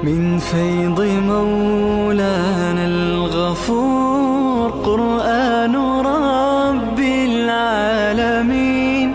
من فيض مولانا الغفور قرآن رب العالمين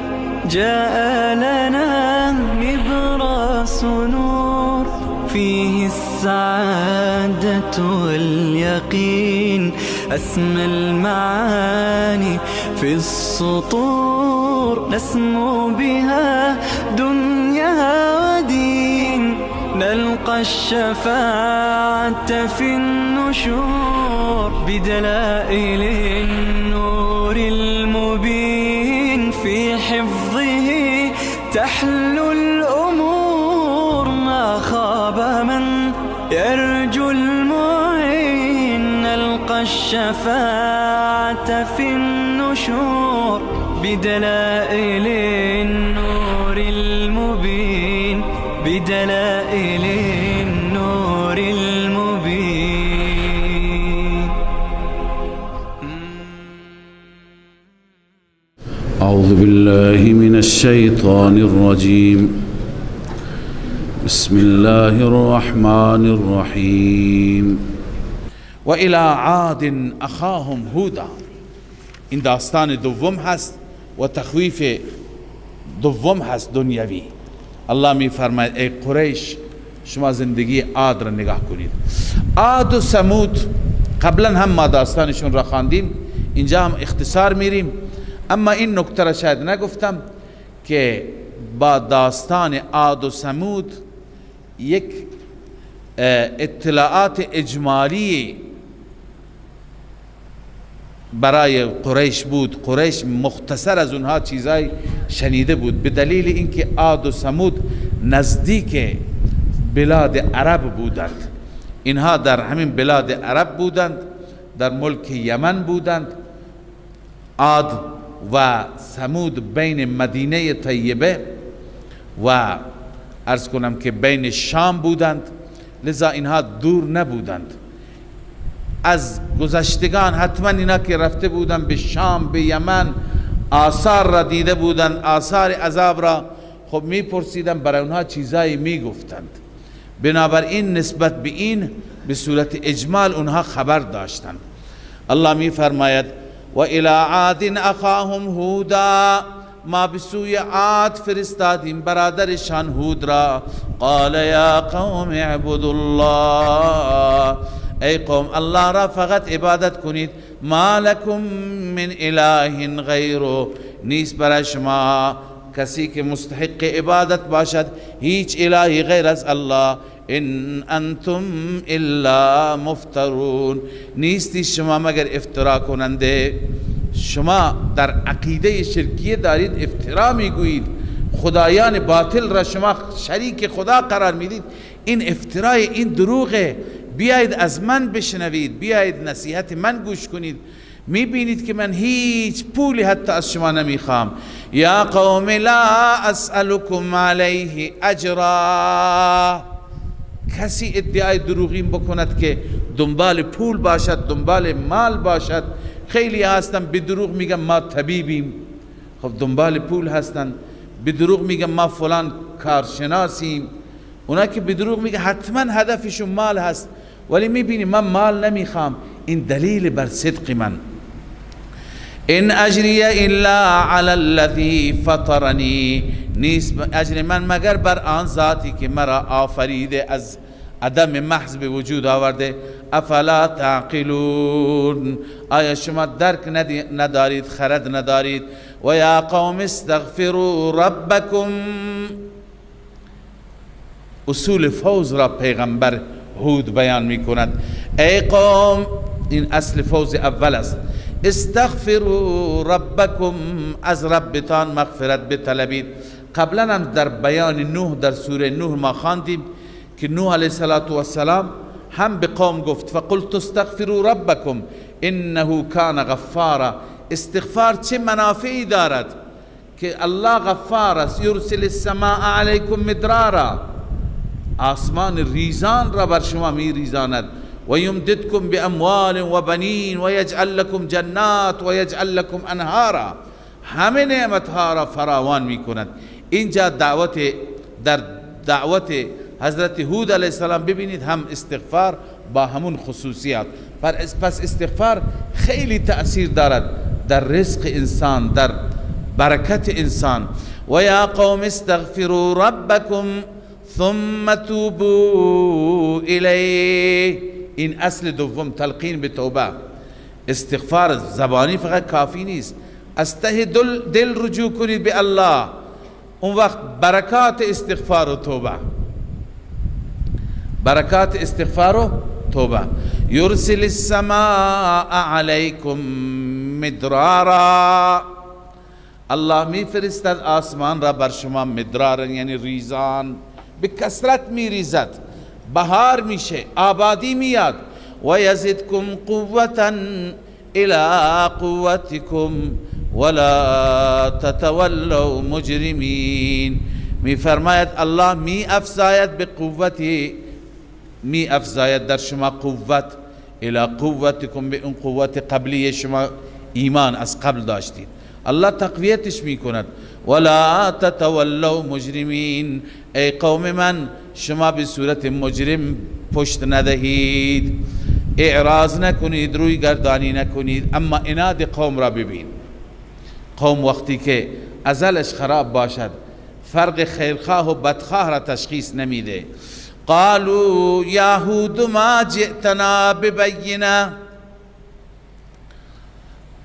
جاء لنا نبراس نور فيه السعادة واليقين أسمى المعاني في السطور نسمو بها دنيا ودين نلقى الشفاعة في النشور بدلائل النور المبين في حفظه تحلو الأمور ما خاب من يرجو المعين نلقى الشفاعة في النشور بدلائل النور المبين بدلائل النور المبين. أعوذ بالله من الشيطان الرجيم. بسم الله الرحمن الرحیم. و الى عاد اخاهم هودا. این داستان دوم هست و تخویف دوم هست دنیوی. الله می فرماید ای قریش شما زندگی عاد را نگاه کنید. عاد و ثمود قبلا هم ما داستانشون را خواندیم، اینجا هم اختصار میریم، اما این نکته را شاید نگفتم که با داستان عاد و ثمود یک اطلاعات اجمالی برای قریش بود. قریش مختصر از اونها چیزای شنیده بود به دلیل اینکه عاد و ثمود نزدیک بلاد عرب بودند. اینها در همین بلاد عرب بودند، در ملک یمن بودند. عاد و ثمود بین مدینه طیبه و عرض کنم که بین شام بودند، لذا اینها دور نبودند. از گذشتگان حتما اینا که رفته بودند به شام به یمن آثار را دیده بودند، آثار عذاب را خب میپرسیدند، برای اونها چیزایی میگفتند. بنابراین نسبت به این به صورت اجمال اونها خبر داشتند. الله میفرماید و الی عاد اخاهم هودا، ما بسوی عاد فرستادیم برادرشان هود را. قال یا قوم اعبدوا الله، ای قوم الله را فقط عبادت کنید. ما لکم من اله غیره، نیست برای شما کسی که مستحق عبادت باشد، هیچ الهی غیر از الله. ان انتم الا مفترون، نیستی شما مگر افترا کننده. شما در عقیده شرکیه دارید، افترا میگویید، خدایان باطل را شما شریک خدا قرار میدید. این افترای، این دروغه. بیایید از من بشنوید، بیایید نصیحت من گوش کنید. میبینید که من هیچ پولی حتی از شما نمیخوام. یا قوم لا اسألكم علیه اجرا، کسی ادعای دروغین بکند که دنبال پول باشد، دنبال مال باشد. خیلی هستن به دروغ میگن ما طبیبیم، خب دنبال پول هستن. به دروغ میگن ما فلان کارشناسیم. اونا که به دروغ میگن حتما هدفشون مال هست، ولی میبینی من مال نمیخوام. این دلیل بر صدق من. ان اجری الا علی الذی فطرنی، نیست اجر من مگر بر آن ذاتی که مرا آفریده، از عدم محض به وجود آورده. افلا تعقلون، آیا شما درک ندارید، خرد ندارید؟ و یا قوم استغفروا ربکم، اصول فوز را پیغمبر هود بیان می کند. ای قوم، این اصل فوز اول است. استغفروا ربکم، از ربتان مغفرت بطلبید. قبلا هم در بیان نوح در سوره نوح ما خواندیم که نوح علیه السلام هم به قوم گفت فقلت استغفروا ربکم انه کان غفارا. استغفار چه منافعی دارد که الله غفار است. یرسل السماء علیکم مدرارا، آسمان ریزان را بر شما می ریزاند. و یمددکم باموال و بنین و یجعل لکم جنات و یجعل لکم انهارا، همه نعمتها را فراوان می کند. اینجا در دعوت حضرت هود علیه السلام ببینید هم استغفار با همون خصوصیات. پس استغفار خیلی تأثیر دارد در رزق انسان، در برکت انسان. و یا قوم استغفروا ربکم ثم توبوا الیه. این اصل دوم، تلقین به توبه. استغفار زبانی فقط کافی نیست، از ته دل رجوع کنید به الله. اون وقت برکات استغفار و توبه، برکات استغفار و توبه. یرسل السماء علیکم مدرارا. الله می فرستد آسمان را بر شما مدرارا، یعنی ریزان، به کثرت می ریزد، بهار میشه، آبادی میاد. و یزدکم قوتا الى قوتکم ولا تتولوا مجرمین. می فرماید الله می افزاید به قوتی، می افزاید در شما قوت، الى قوتکم، به اون قوت قبلی شما ایمان از قبل داشتید، الله تقویتش می کند. ولا تتولوا مجرمین، ای قوم من شما به صورت مجرم پشت ندهید، اعراض نکنید، روی گردانی نکنید. اما عناد قوم را ببین. قوم وقتی که ازلش خراب باشد فرق خیرخواه و بدخواه را تشخیص نمیده. قالوا یا هود ما جئتنا ببینه.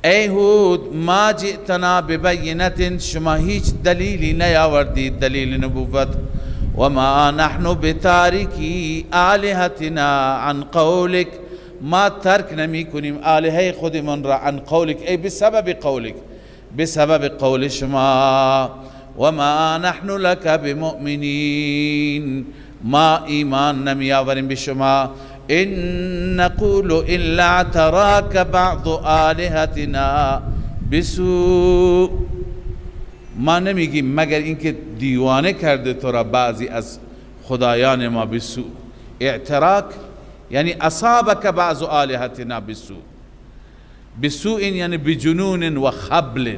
ای هود ما جئتنا ببینه، شما هیچ دلیلی نیاوردید، دلیل نبوت. و ما نحن بتارکی آلهتنا عن قولک، ما ترک نمی کنیم آلهه خودمان را، عن قولک ای بسبب قولک، بسبب قول شما. و ما نحن لك بمؤمنین، ما ایمان نمی آوریم به شما. ان نقول الا اعتراك بعض آلهتنا بسوء، ما نمیگیم مگر اینکه دیوانه کرده تو را بعضی از خدایان ما بسوء. اعتراک یعنی اصابك بعض آلهتنا بسوء، بسوء یعنی بجنون و خبل.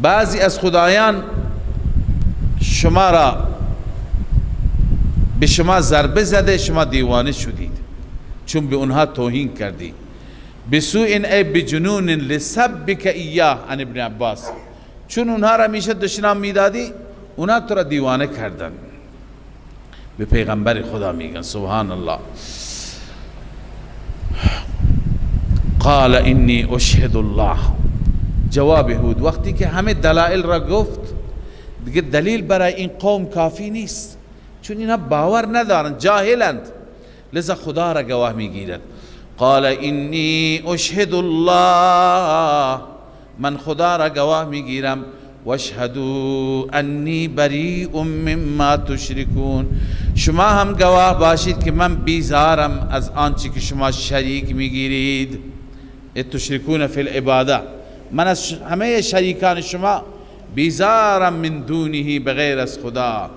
بعضی از خدایان شما را به شما ضربه زده، شما دیوانه شدید چون به اونها توهین کردی. بسوء ای بجنون لسبک ایاه عن ابن عباس، چون اونها را میشه دشنام میدادی اونها تو را دیوانه کردن. به پیغمبر خدا میگن سبحان الله. قال انی اشهد الله. جواب هود وقتی که همه دلائل را گفت دیگه دلیل برای این قوم کافی نیست، چون اینها باور ندارن، جاهلند، لذا خدا را گواه میگیرد. قال انی اشهد الله، من خدا را گواه میگیرم. واشهدوا انی بریء مما تشرکون، شما هم گواه باشید که من بیزارم از آنچه که شما شریک میگیرید. تشرکون فی العباده، من از همه شریکان شما بیزارم، من دونه بغیر از خدا.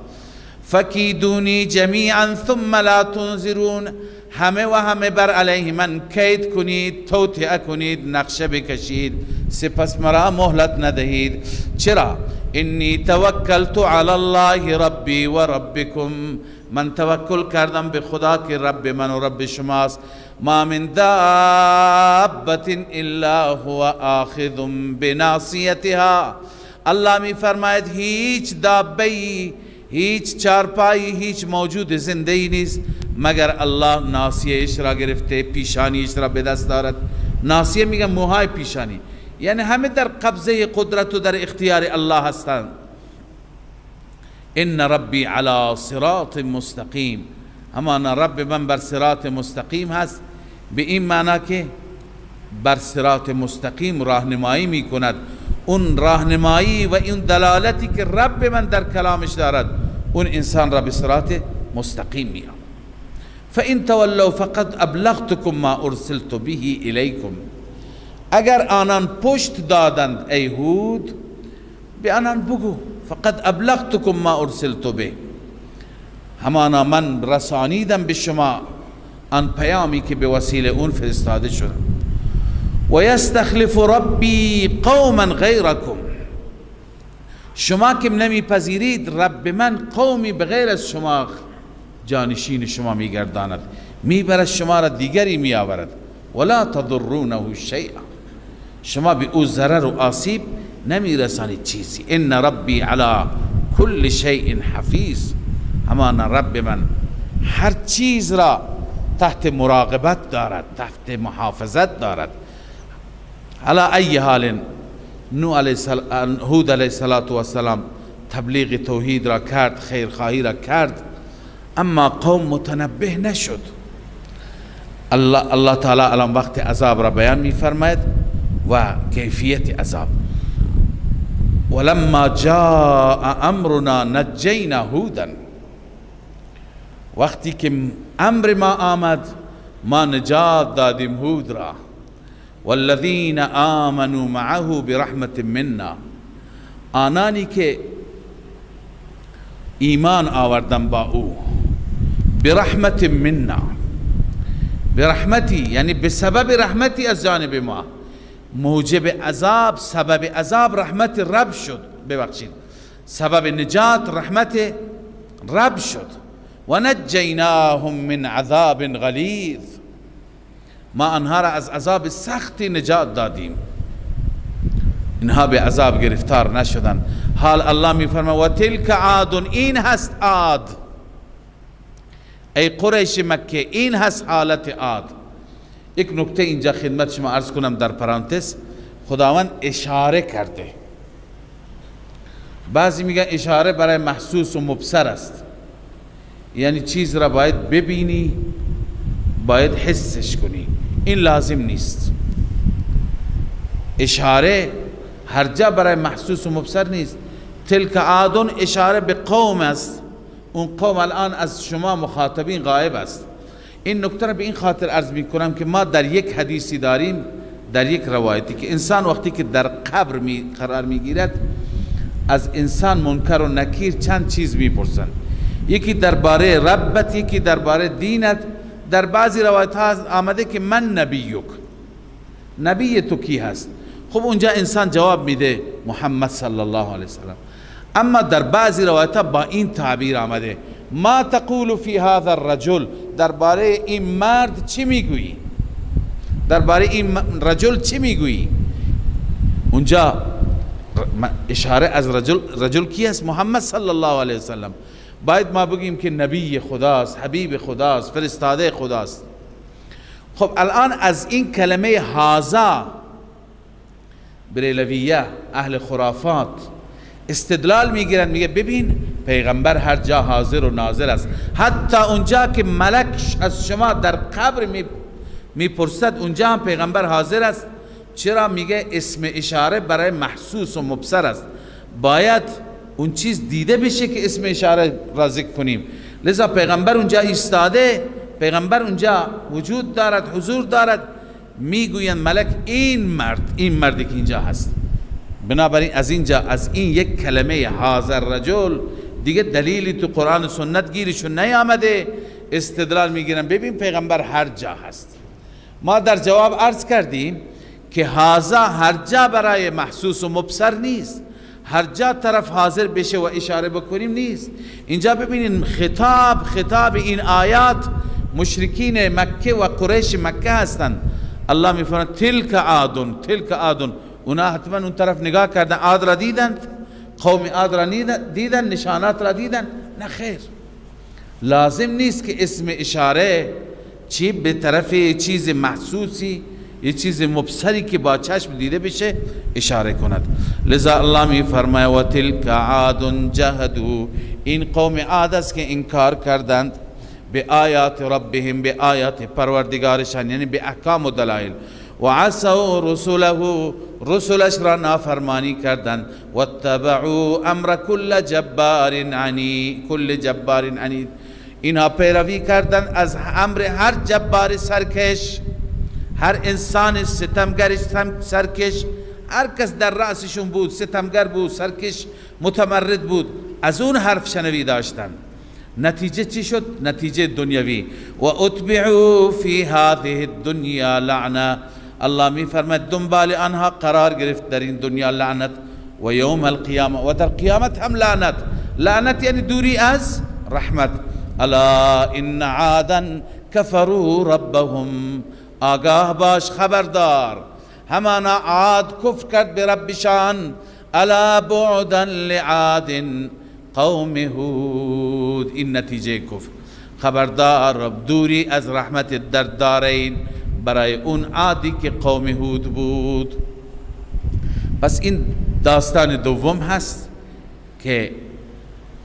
فکیدونی جمیعا ثم لا تنظرون، همه و همه بر علیه من کید کنید، توطئه کنید، نقشه بکشید، سپس مرا مهلت ندهید. چرا؟ انی توکلت علی الله ربی و ربکم، من توکل کردم به خدا که رب من و رب شماست. ما من دابت الا هو آخذ بناصیتها، الله می فرماید هیچ دابه‌ای، هیچ چارپایی، هیچ موجود زنده ای نیست مگر الله ناصیه‌اش را گرفته، پیشانیش را به دست دارد. ناصیه میگن موهای پیشانی، یعنی همه در قبضه قدرت و در اختیار الله هستند. ان ربی علی صراط مستقیم، همانا رب من بر صراط مستقیم هست، به این معنی که بر صراط مستقیم راهنمایی می کند. اون راهنمایی و اون دلالتی که رب من در کلامش دارد اون انسان را به صراط مستقیم می آورد. فإن تولوا فقد ابلغتكم ما ارسلت به الیکم، اگر آنان پشت دادند ای هود، به آنان بگو فقد ابلغتكم ما ارسلت به، همانا من رسانیدم به شما آن پیامی که به وسیله اون فرستاده شدم. و یستخلف ربی قوما غیرکم، شما که نمیپذیرید رب من قومی بغیر از شما جانشین شما میگرداند، میبرد شما را دیگری میآورد. ولا تضرونه شیئا، شما به او ضرر و آسیب نمیرسانید چیزی. ان ربی علی کل شیء حفیظ، همان رب من هر چیز را تحت مراقبت دارد، تحت محافظت دارد. علی ای حال هود علیه السلام تبلیغ توحید را کرد، خیرخواهی را کرد، اما قوم متنبه نشد. الله تعالی الان وقت عذاب را بیان می فرماید و کیفیت عذاب. ولما جاء امرنا نجینا هودا، وقتی که امر ما آمد ما نجات دادیم هود را. والذین آمنوا معه برحمت منا، آنانی که ایمان آوردن با او، برحمت منا، برحمتی یعنی بسبب رحمتی از جانب ما. موجب عذاب، سبب عذاب رحمت رب شد، ببخشید سبب نجات رحمت رب شد. و نجیناهم من عذاب غلیظ، ما آنها را از عذاب سختی نجات دادیم، اینها به عذاب گرفتار نشدن. حال الله می فرماید و تلک عاد، این هست عاد، ای قریش مکه این هست حالت عاد. یک نکته اینجا خدمت شما عرض کنم در پرانتز، خداوند اشاره کرده. بعضی میگن اشاره برای محسوس و مبصر است، یعنی چیز را باید ببینی، باید حسش کنی. این لازم نیست. اشاره هر جا برای محسوس و مبصر نیست. تلک عادون اشاره به قوم است، اون قوم الان از شما مخاطبین غایب است. این نکته را به این خاطر عرض می کنم که ما در یک حدیثی داریم، در یک روایتی، که انسان وقتی که در قبر قرار می گیرد از انسان منکر و نکیر چند چیز می پرسند. یکی درباره ربت، یکی درباره دینت. در بعضی روایت ها آمده که من نبیک، نبی تو کی هست؟ خب اونجا انسان جواب میده محمد صلی الله علیه وسلم. اما در بعضی روایت ها با این تعبیر آمده ما تقول فی هذا الرجل، درباره این مرد چی میگویی؟ درباره این رجل چی میگویی؟ اونجا اشاره از رجل کی است؟ محمد صلی الله علیه وسلم. باید ما بگیم که نبی خداست، حبیب خداست، فرستاده خداست. خب الان از این کلمه هازا بریلویه اهل خرافات استدلال میگیرن، میگه ببین پیغمبر هر جا حاضر و ناظر است، حتی اونجا که ملک از شما در قبر میپرسد اونجا هم پیغمبر حاضر است. چرا؟ میگه اسم اشاره برای محسوس و مبصر است، باید اون چیز دیده بشه که اسم اشاره را ذکر کنیم. لذا پیغمبر اونجا ایستاده، پیغمبر اونجا وجود دارد، حضور دارد. میگویند ملک این مردی که اینجا هست. بنابراین از اینجا از این یک کلمه حاضر رجل دیگه دلیلی تو قرآن و سنت گیرشون نیامده، استدلال میگیرن ببین پیغمبر هر جا هست. ما در جواب عرض کردیم که هازا هر جا برای محسوس و مبصر نیست، هر جا طرف حاضر بشه و اشاره بکنیم نیست. اینجا ببینید خطاب این آیات مشرکین مکه و قریش مکه هستند. الله میفرماید تلک عادون، اونا حتما اون طرف نگاه کردن، عاد را دیدن، قوم عاد را دیدن، نشانات را دیدن. نه خیر، لازم نیست که اسم اشاره چی به طرف چیز محسوسی، یه چیز مبصری که با چشم دیده بشه اشاره کند. لذا الله می فرماید و تلک عاد جهدوا، این قوم عاد است که انکار کردند به آیات ربهم، به آیات پروردگارشان، یعنی به احکام و دلائل. و عصوا رسله، رسلش را نافرمانی کردند. و اتبعوا امر کل جبار عنید، اینها پیروی کردند از امر هر جبار سرکش، هر انسان ستمگرش سرکش، هر کس در رأسشون بود ستمگر بود، سرکش، متمرد بود، از اون حرف شنوی داشتن. نتیجه چی شد؟ نتیجه دنیوی. و اتبعوا فی هذه الدنیا لعنه، الله می فرماید دنبال آنها قرار گرفت در این دنیا لعنت. و یوم القیامه و در قیامت هم لعنت. لعنت یعنی دوری از رحمت. الا ان عادا کفروا ربهم، آگاه باش، خبردار، همانا عاد کفر کرد به ربشان. الا بعدا لعاد قوم هود، این نتیجه کفر. خبردار، دوری از رحمت در دارین برای اون عادی که قوم هود بود. پس این داستان دوم هست که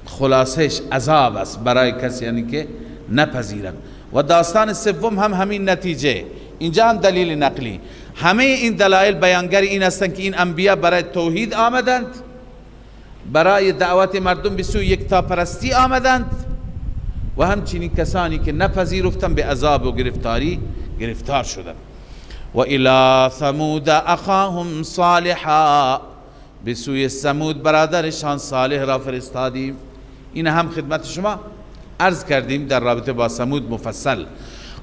خلاصش عذاب است برای کسی یعنی که نپذیرد. و داستان سوم هم همین نتیجه. اینجا هم دلیل نقلی. همه این دلایل بیانگر این هستند که این انبیا برای توحید آمدند، برای دعوت مردم به سوی یکتاپرستی آمدند، و همچنین کسانی که نپذیرفتند به عذاب و گرفتاری گرفتار شدند. و الی ثمود اخاهم صالحا، به سوی ثمود برادرشان صالح را فرستادیم. این هم خدمت شما عرض کردیم در رابطه با ثمود مفصل.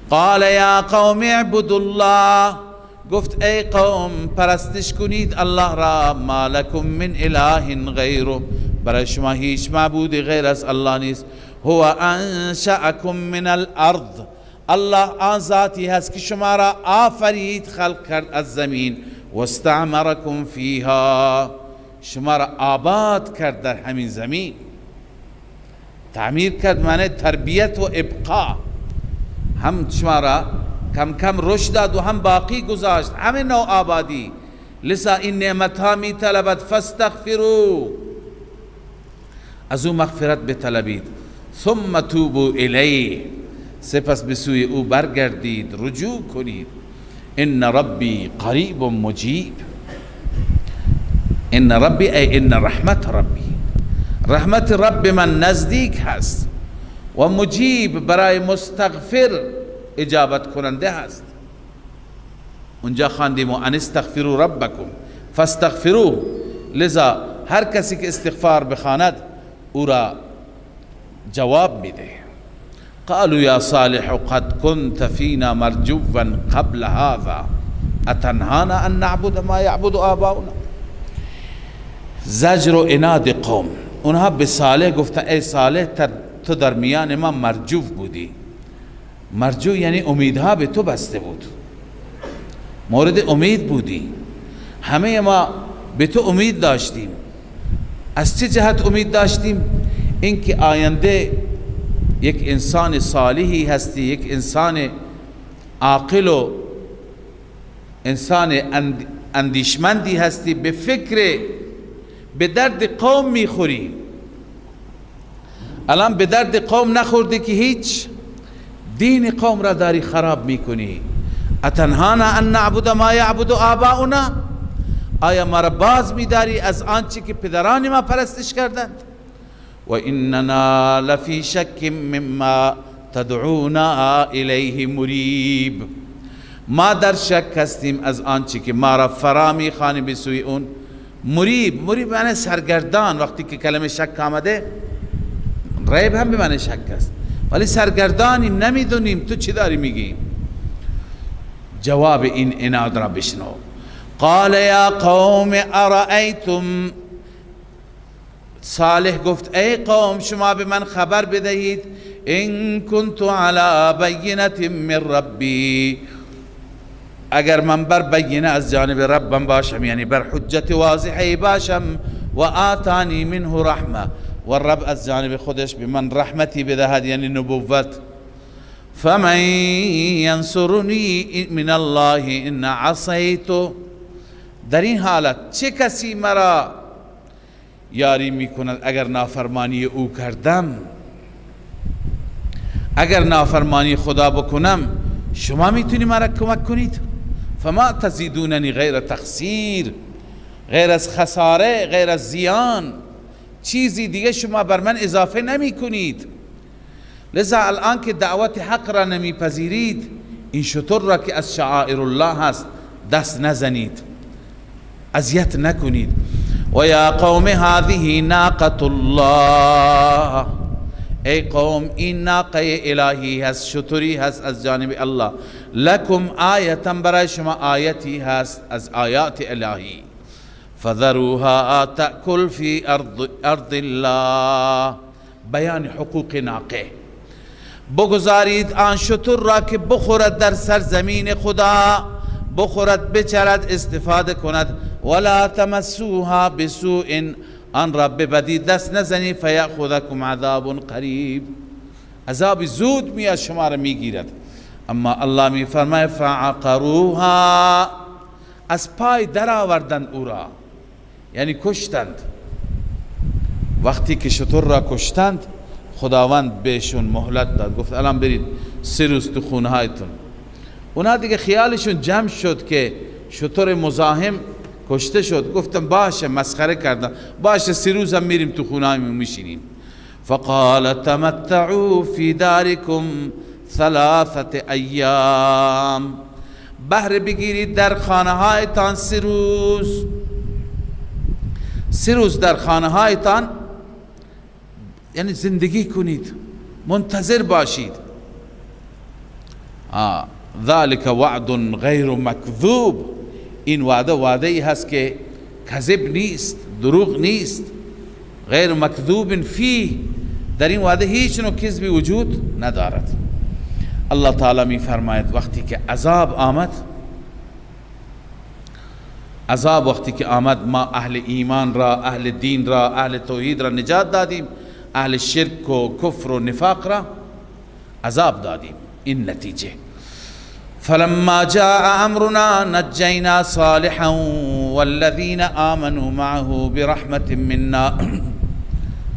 قال یا قوم اعبدوا الله، گفت ای قوم پرستش کنید الله را، ما لکم من اله غیره، برای شما هیچ معبود غیر از الله نیست. هو انشأکم من الارض، الله آن ذاتی هست که شما را آفرید، خلق کرد از زمین. و استعمرکم فیها، شما را آباد کرد در همین زمین. تعمیر کرد معنی تربیت و ابقا، هم شما را کم کم رشد داد و هم باقی گذاشت، همه نوع آبادی. لذا این نعمت ها می طلبد، فاستغفروا، از او مغفرت بطلبید. ثم توبوا الیه، سپس به سوی او برگردید، رجوع کنید. ان ربی قریب مجیب، ان ربی ای ان رحمت ربی، رحمت رب من نزدیک هست، و مجیب برای مستغفر اجابت کننده هست. اونجا خواندیم ان استغفروا ربکم فاستغفروه، لذا هر کسی که استغفار بخواند او را جواب میده. قالوا یا صالح قد كنت فينا مرجوا قبل هذا اتنهانا ان نعبد ما يعبد آباؤنا. زجر و عناد قوم، اونها به صالح گفتن ای صالح تو در میان ما مرجو بودی. مرجو یعنی امیدها به تو بسته بود، مورد امید بودی، همه ما به تو امید داشتیم. از چه جهت امید داشتیم؟ اینکه آینده یک انسان صالحی هستی، یک انسان عاقل و انسان اندیشمندی هستی، به فکر به درد قوم میخوری. الان به درد قوم نخورده که هیچ، دین قوم را داری خراب میکنی. اتنهانا ان نعبد ما یعبد آباؤنا، آیا ما را باز میداری از آنچه که پدران ما پرستش کردند؟ و اننا لفی شک مما تدعونا الیه مریب، ما در شک هستیم از آنچه که ما را فرا میخوانی به سوی اون. مریب، مریب معنی سرگردان. وقتی که کلمه شک آمده، ریب هم به معنی شک است، ولی سرگردانیم، نمیدونیم تو چی داری میگی. جواب این عناد را بشنو. قال یا قوم ارأیتم، صالح گفت ای قوم شما به من خبر بدهید، ان کنت علی بینة من ربی، اگر من بر بینه از جانب ربم باشم، یعنی بر حجت واضحی باشم، و آتانی منه رحمه، و رب از جانب خودش به من رحمتی بدهد یعنی نبوت، فمن ینصرنی من الله ان عصیت، در این حالت چه کسی مرا یاری میکند اگر نافرمانی او کردم؟ اگر نافرمانی خدا بکنم شما میتونی مرا کمک کنید؟ فما تزیدوننی غیر تخسیر، غیر از خساره، غیر از زیان، چیزی دیگه شما بر من اضافه نمی کنید. لذا الان که دعوت حق را نمیپذیرید، این شطور را که از شعائر الله هست دست نزنید، اذیت نکنید. و یا قوم هذه ناقة الله، ای قوم این ناقه الهی هست، شطوری هست از جانب الله، لکم آیتا، برای شما آیتی هست از آیات الهی، فذروها تأكل فی ارض الله. بیان حقوق ناقه. بگذارید آن شتر را که بخورد در سرزمین خدا، بخورد، بچرد، استفاده کند. ولا تمسوها بسوء، آن را به بدی دست نزنید. فیأخذکم عذاب قریب، عذاب زود میاد شما را میگیرد. اما الله میفرماید فعقروها، از پای در آوردند او را، یعنی کشتند. وقتی که شتر را کشتند خداوند بهشون مهلت داد، گفت الان برید 3 روز تو خونه هایتون. اونا دیگه خیالشون جمع شد که شتر مزاحم کشته شد، گفتم باشه، مسخره کردن، باشه 3 روز هم میریم تو خونه هایمون میشینیم. فقال تمتعوا فی دارکم 3 ایام، بهره بگیرید در خانه هایتان 3 روز. 3 روز در خانه هایتان یعنی زندگی کنید، منتظر باشید. ذلك وعد غیر مکذوب، این وعده ای هست که کذب نیست، دروغ نیست. غیر مکذوب فی، در این وعده هیچ نوع کذبی وجود ندارد. الله تعالی می فرماید وقتی که عذاب آمد، عذاب وقتی که آمد، ما اهل ایمان را، اهل دین را، اهل توحید را نجات دادیم، اهل شرک و کفر و نفاق را عذاب دادیم. این نتیجه. فلما جاء امرنا نجینا صالحا والذین آمنوا معه برحمت منا،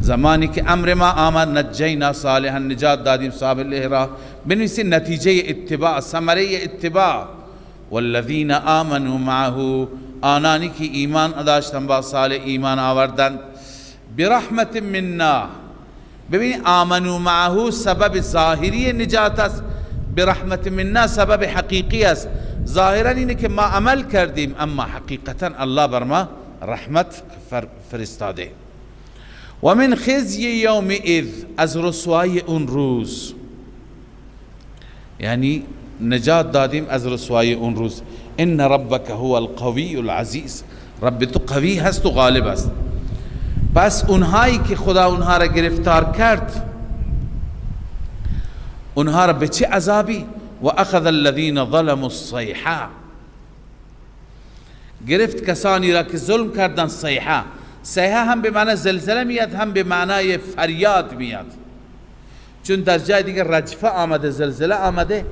زمانی که امر ما آمد نجینا صالحا، نجات دادیم صالح را. بنویسید نتیجه اتباع، ثمره اتباع. والذین آمنوا معه، آنانی که ایمان داشتن با صالح ایمان آوردند. برحمت منا، ببینید آمنوا معه سبب ظاهری نجات است، برحمت منا سبب حقیقی است. ظاهرا اینه که ما عمل کردیم، اما حقیقتا الله بر ما رحمت فرستاده. و من خزی یومئذ، از رسوایی اون روز، یعنی نجات دادیم از رسوایی اون روز. ان ربک هو القوی العزیز، رب تو قوی هست و غالب است. پس اونهایی که خدا اونها را گرفتار کرد، اونها را به چه عذابی؟ و اخذ الذین ظلموا الصیحه، گرفت کسانی را که ظلم کردن. صیحه، صیحه هم به معنی زلزله میاد، هم به معنای فریاد میاد، چون در جای دیگه رجفه آمده، زلزله آمده.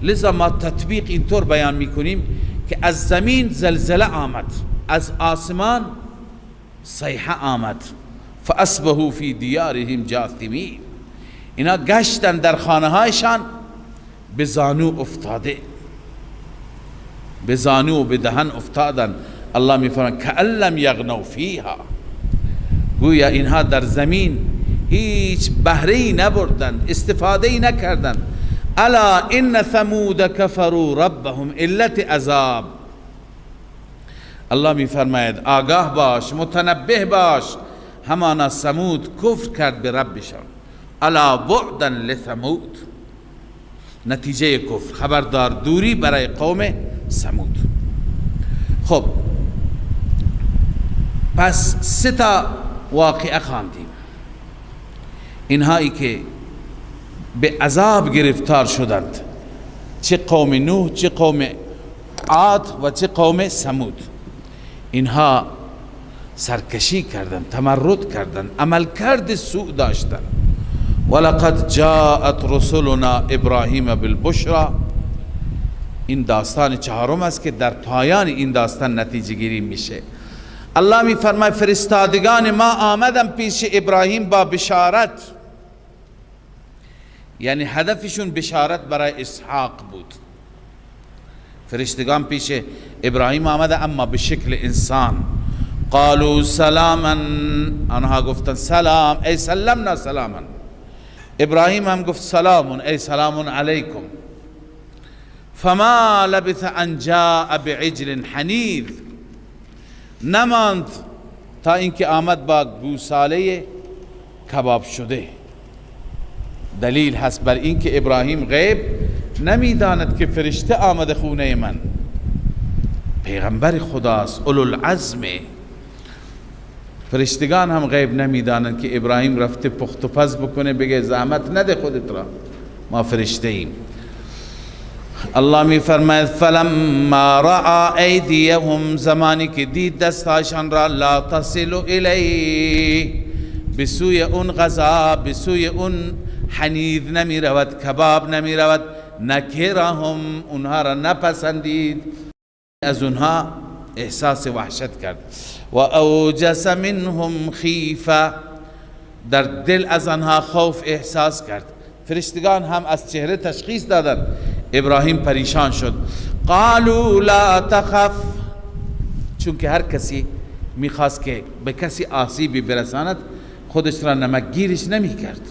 لذا ما تطبیق اینطور بیان میکنیم که از زمین زلزله آمد، از آسمان صیحه آمد. فاصبحوا فی دیارهم جاثمین، اینا گشتن در خانه هایشان به زانو افتاده، به زانو و به دهن افتادن. الله میفرماید کأن لم یغنوا فیها، گویا اینها در زمین هیچ بهره ای نبردن، استفاده ای نکردن. الا ان ثمود کفروا ربهم، علت عذاب. الله میفرماید آگاه باش، متنبه باش، همانا ثمود کفر کرد به ربشان. الا بعدا لثمود، نتیجه کفر، خبردار، دوری برای قوم ثمود. خب پس 3 واقعه خواندیم. اینهایی که به عذاب گرفتار شدند، چه قوم نوح، چه قوم عاد و چه قوم ثمود، اینها سرکشی کردند، تمرد کردند، عملکرد سوء داشتند. ولقد جاءت رسلنا ابراهیم بالبشرى، این داستان 4 است که در پایان این داستان نتیجه گیری میشه. الله می فرماید فرستادگان ما آمدن پیش ابراهیم با بشارت، یعنی هدفشون بشارت برای اسحاق بود. فرشتگان پیش ابراهیم آمده اما به شکل انسان. قالوا سلاما، آنها گفتن سلام، ای سلمنا سلاما. ابراهیم هم گفت سلام، ای سلام علیکم. فما لبث ان جاء بعجل حنیذ، نماند تا اینکه آمد با گوساله کباب شده. دلیل هست بر این که ابراهیم غیب نمیداند که فرشته آمده خونه من. پیغمبر خداست، اولوالعزم. فرشتگان هم غیب نمیدانند که ابراهیم رفته پخت و پز بکنه بگه زحمت نده خودت را، ما فرشته ایم. الله می فرماید فلما رأى ایدیهم، زمانی که دید دستهایشان را، لا تصل الیه، بسوی اون غذا، بسوی اون حنیذ نمی رود، کباب نمی رود، نکرهم، اونها را نپسندید، از اونها احساس وحشت کرد. و اوجس منهم خیفه، در دل از آنها خوف احساس کرد. فرشتگان هم از چهره تشخیص دادن. ابراهیم پریشان شد. قالوا لا تخف، چون که هر کسی میخواست که به کسی آسیبی برساند خودش را نمکگیرش نمی کرد.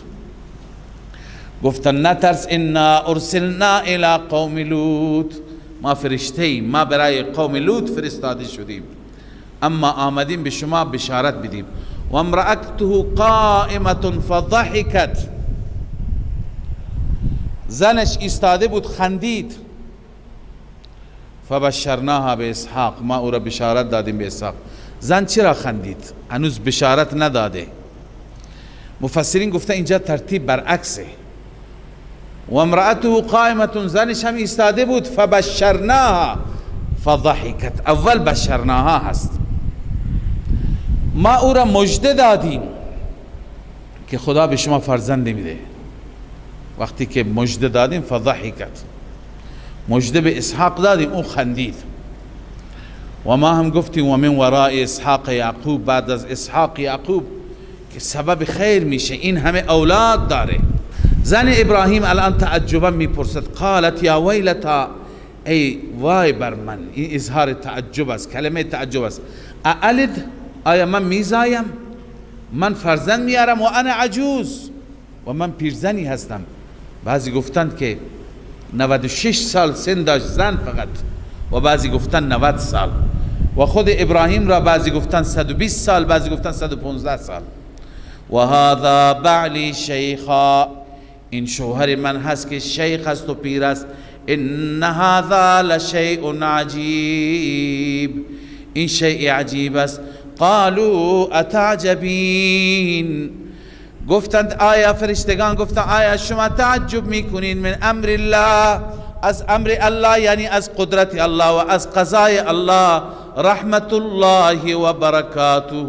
گفتن نترس، انا ارسلنا الى قوم لوط، ما فرشته ایم، ما برای قوم لوط فرستاده شدیم، اما آمدیم به شما بشارت بدیم. و امرأته قائمة فضحکت، زنش ایستاده بود خندید. فبشرناها به اسحاق، ما او را بشارت دادیم به اسحاق. زن چرا خندید؟ هنوز بشارت نداده. مفسرین گفته اینجا ترتیب برعکسه. و امرأته قائمة، زنش هم ایستاده بود. فبشرناها فضحکت، اول بشرناها هست، ما او را مژده دادیم که خدا به شما فرزند میده. وقتی که مژده دادیم فضحکت، مژده به اسحاق دادیم، او خندید. و ما هم گفتیم و من وراء اسحاق یعقوب، بعد از اسحاق یعقوب که سبب خیر میشه، این همه اولاد داره. زن ابراهیم الان تعجبا میپرسد، قالت یا ویلتا، ای وای بر من. این اظهار تعجب است، کلمه تعجب است. االد، آیا من میزایم؟ من فرزند میارم و انا عجوز، و من پیرزنی هستم. بعضی گفتند که 96 سال سن داشت زن فقط، و بعضی گفتند 90 سال، و خود ابراهیم را بعضی گفتند 120 سال، بعضی گفتند 115 سال. و هذا بعلی شیخا، این شوهر من هست که شیخ است و پیر است. ان هذا لشیء عجیب، این شیء عجیب است. قالوا اتعجبین، گفتند آیا فرشتگان گفتند آیا شما تعجب میکنین من امر الله، از امر الله، یعنی از قدرت الله و از قضای الله. رحمت الله و برکاته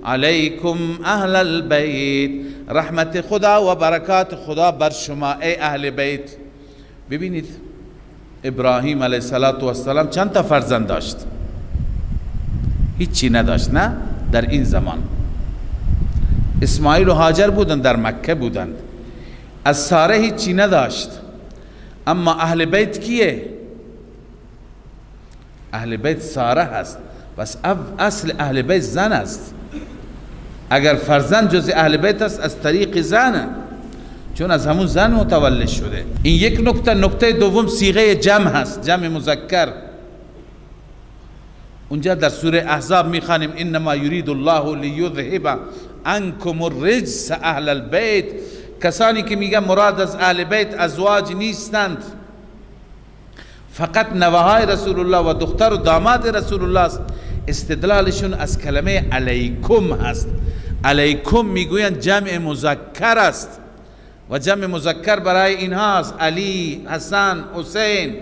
علیکم اهل البیت، رحمت خدا و برکات خدا بر شما ای اهل بیت. ببینید ابراهیم علیه السلام چند تا فرزند داشت؟ هیچی نداشت، نه؟ در این زمان اسماعیل و هاجر بودند، در مکه بودند. از ساره هیچی نداشت. اما اهل بیت کیه؟ اهل بیت ساره هست. بس اصل اهل بیت زن است. اگر فرزند جز اهل بیت است از طریق زن، چون از همون زن متولد شده. این یک نکته. نکته دوم صیغه جمع هست، جمع مذکر. اونجا در سوره احزاب میخوانیم انما یرید الله لیذهب عنکم الرجس اهل البیت. کسانی که میگن مراد از اهل بیت ازواج نیستند، فقط نوه‌های رسول الله و دختر و داماد رسول الله است. استدلالشون از کلمه علیکم هست. علیکم میگویند جمع مذکر است و جمع مذکر برای اینها است، علی، حسن، حسین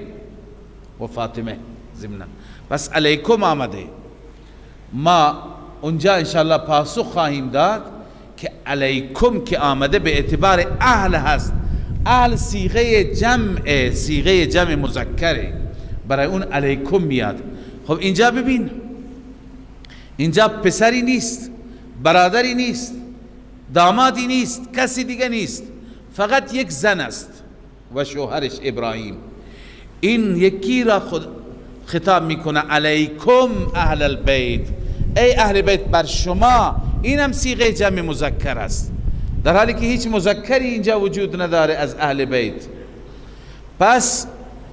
و فاطمه ضمنا. بس علیکم آمده. ما اونجا انشاءالله پاسخ خواهیم داد که علیکم که آمده به اعتبار اهل هست. اهل صیغه جمع مذکره، برای اون علیکم میاد. خب اینجا ببین، اینجا پسری نیست، برادری نیست، دامادی نیست، کسی دیگه نیست، فقط یک زن است و شوهرش ابراهیم. این یکی را خود خطاب میکنه علیکم اهل البیت، ای اهل بیت بر شما. اینم صیغه جمع مذکر است، در حالی که هیچ مذکری اینجا وجود نداره از اهل بیت. پس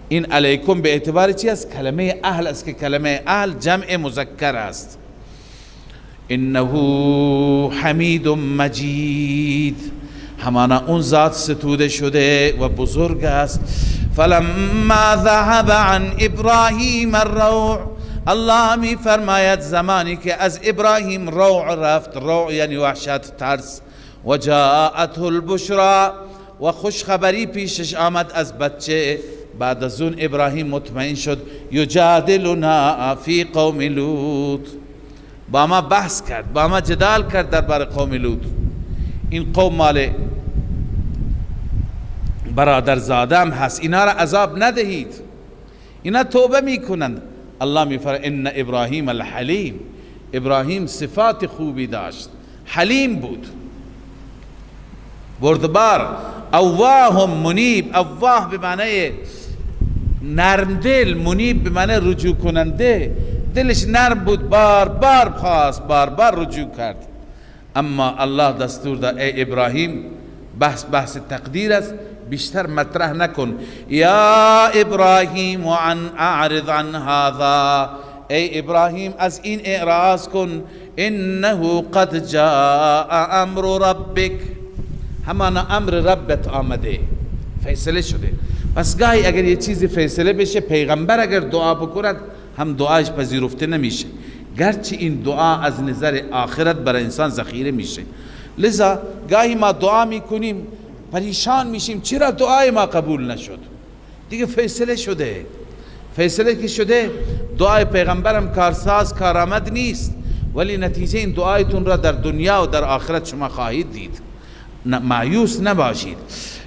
این علیکم به اعتبار چی است؟ کلمه اهل است که کلمه اهل جمع مذکر است. انه حمید مجید، همانا اون ذات ستوده شده و بزرگ است. فلما ذهب عن ابراهیم الروع، الله می فرماید زمانی که از ابراهیم روع رفت، روع یعنی وحشت، ترس، و جاءته البشرا و خوشخبری پیشش آمد از بچه. بعد از اون ابراهیم مطمئن شد یجادلنا فی قوم لوط، با ما بحث کرد، با ما جدال کرد درباره قوم لوط. این قوم مال برادرزادم هست، اینا را عذاب ندهید، اینا توبه میکنند. الله میفرماید ان ابراهیم الحلیم، ابراهیم صفات خوبی داشت، حلیم بود، بردبار، اواه منیب. اواه به معنی نرم دل، منیب به معنی رجوع کننده، دلش نرم بود، بار بار خواست، بار بار رجوع کرد. اما الله دستور داد ای ابراهیم، بحث تقدیر است، بیشتر مطرح نکن. یا ابراهیم اعرض عن هذا، ای ابراهیم از این اعراض کن. انه قد جاء امر ربک، همان امر ربت آمده، فیصله شده. پس گاهی اگر یه چیزی فیصله بشه، پیغمبر اگر دعا بکند هم دعایش پذیرفته نمیشه، گرچه این دعا از نظر آخرت برای انسان ذخیره میشه. لذا گاهی ما دعا میکنیم پریشان میشیم چرا دعای ما قبول نشد. دیگه فیصله شده، فیصله که شده، دعای پیغمبرم کارساز کارآمد نیست، ولی نتیجه این دعایتون را در دنیا و در آخرت شما خواهید دید. مایوس نباشید.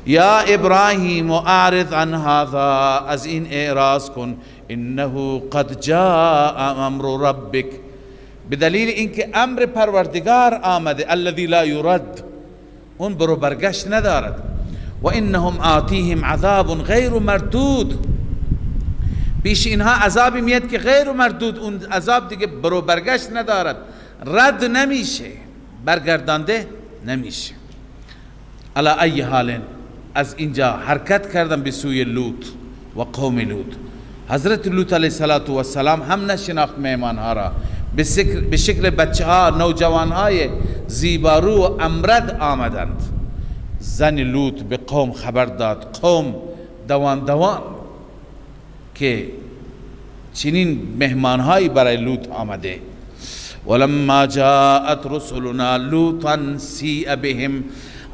یا ابراهیم اعرض عن هذا، از این اعراض کن. انه قد جاء امر ربک، بدلیل اینکه امر پروردگار آمده، الذی لا یرد، اون برو برگشت ندارد. و انهم آتیهم عذاب غیر مردود، پیش اینها عذابی میاد که غیر مردود، اون عذاب دیگه برو برگشت ندارد، رد نمیشه، برگردانده نمیشه. علی ای حال، از اینجا حرکت کردم به سوی لوط و قوم لوط. حضرت لوط علیه السلام هم نشناخت مهمانها را، به شکل بچه ها، نوجوان های زیبارو و امرد آمدند. زن لوط به قوم خبر داد، قوم دوان که چنین مهمانهایی برای لوط آمده. ولما جاءت رسلنا لوطا سیء بهم،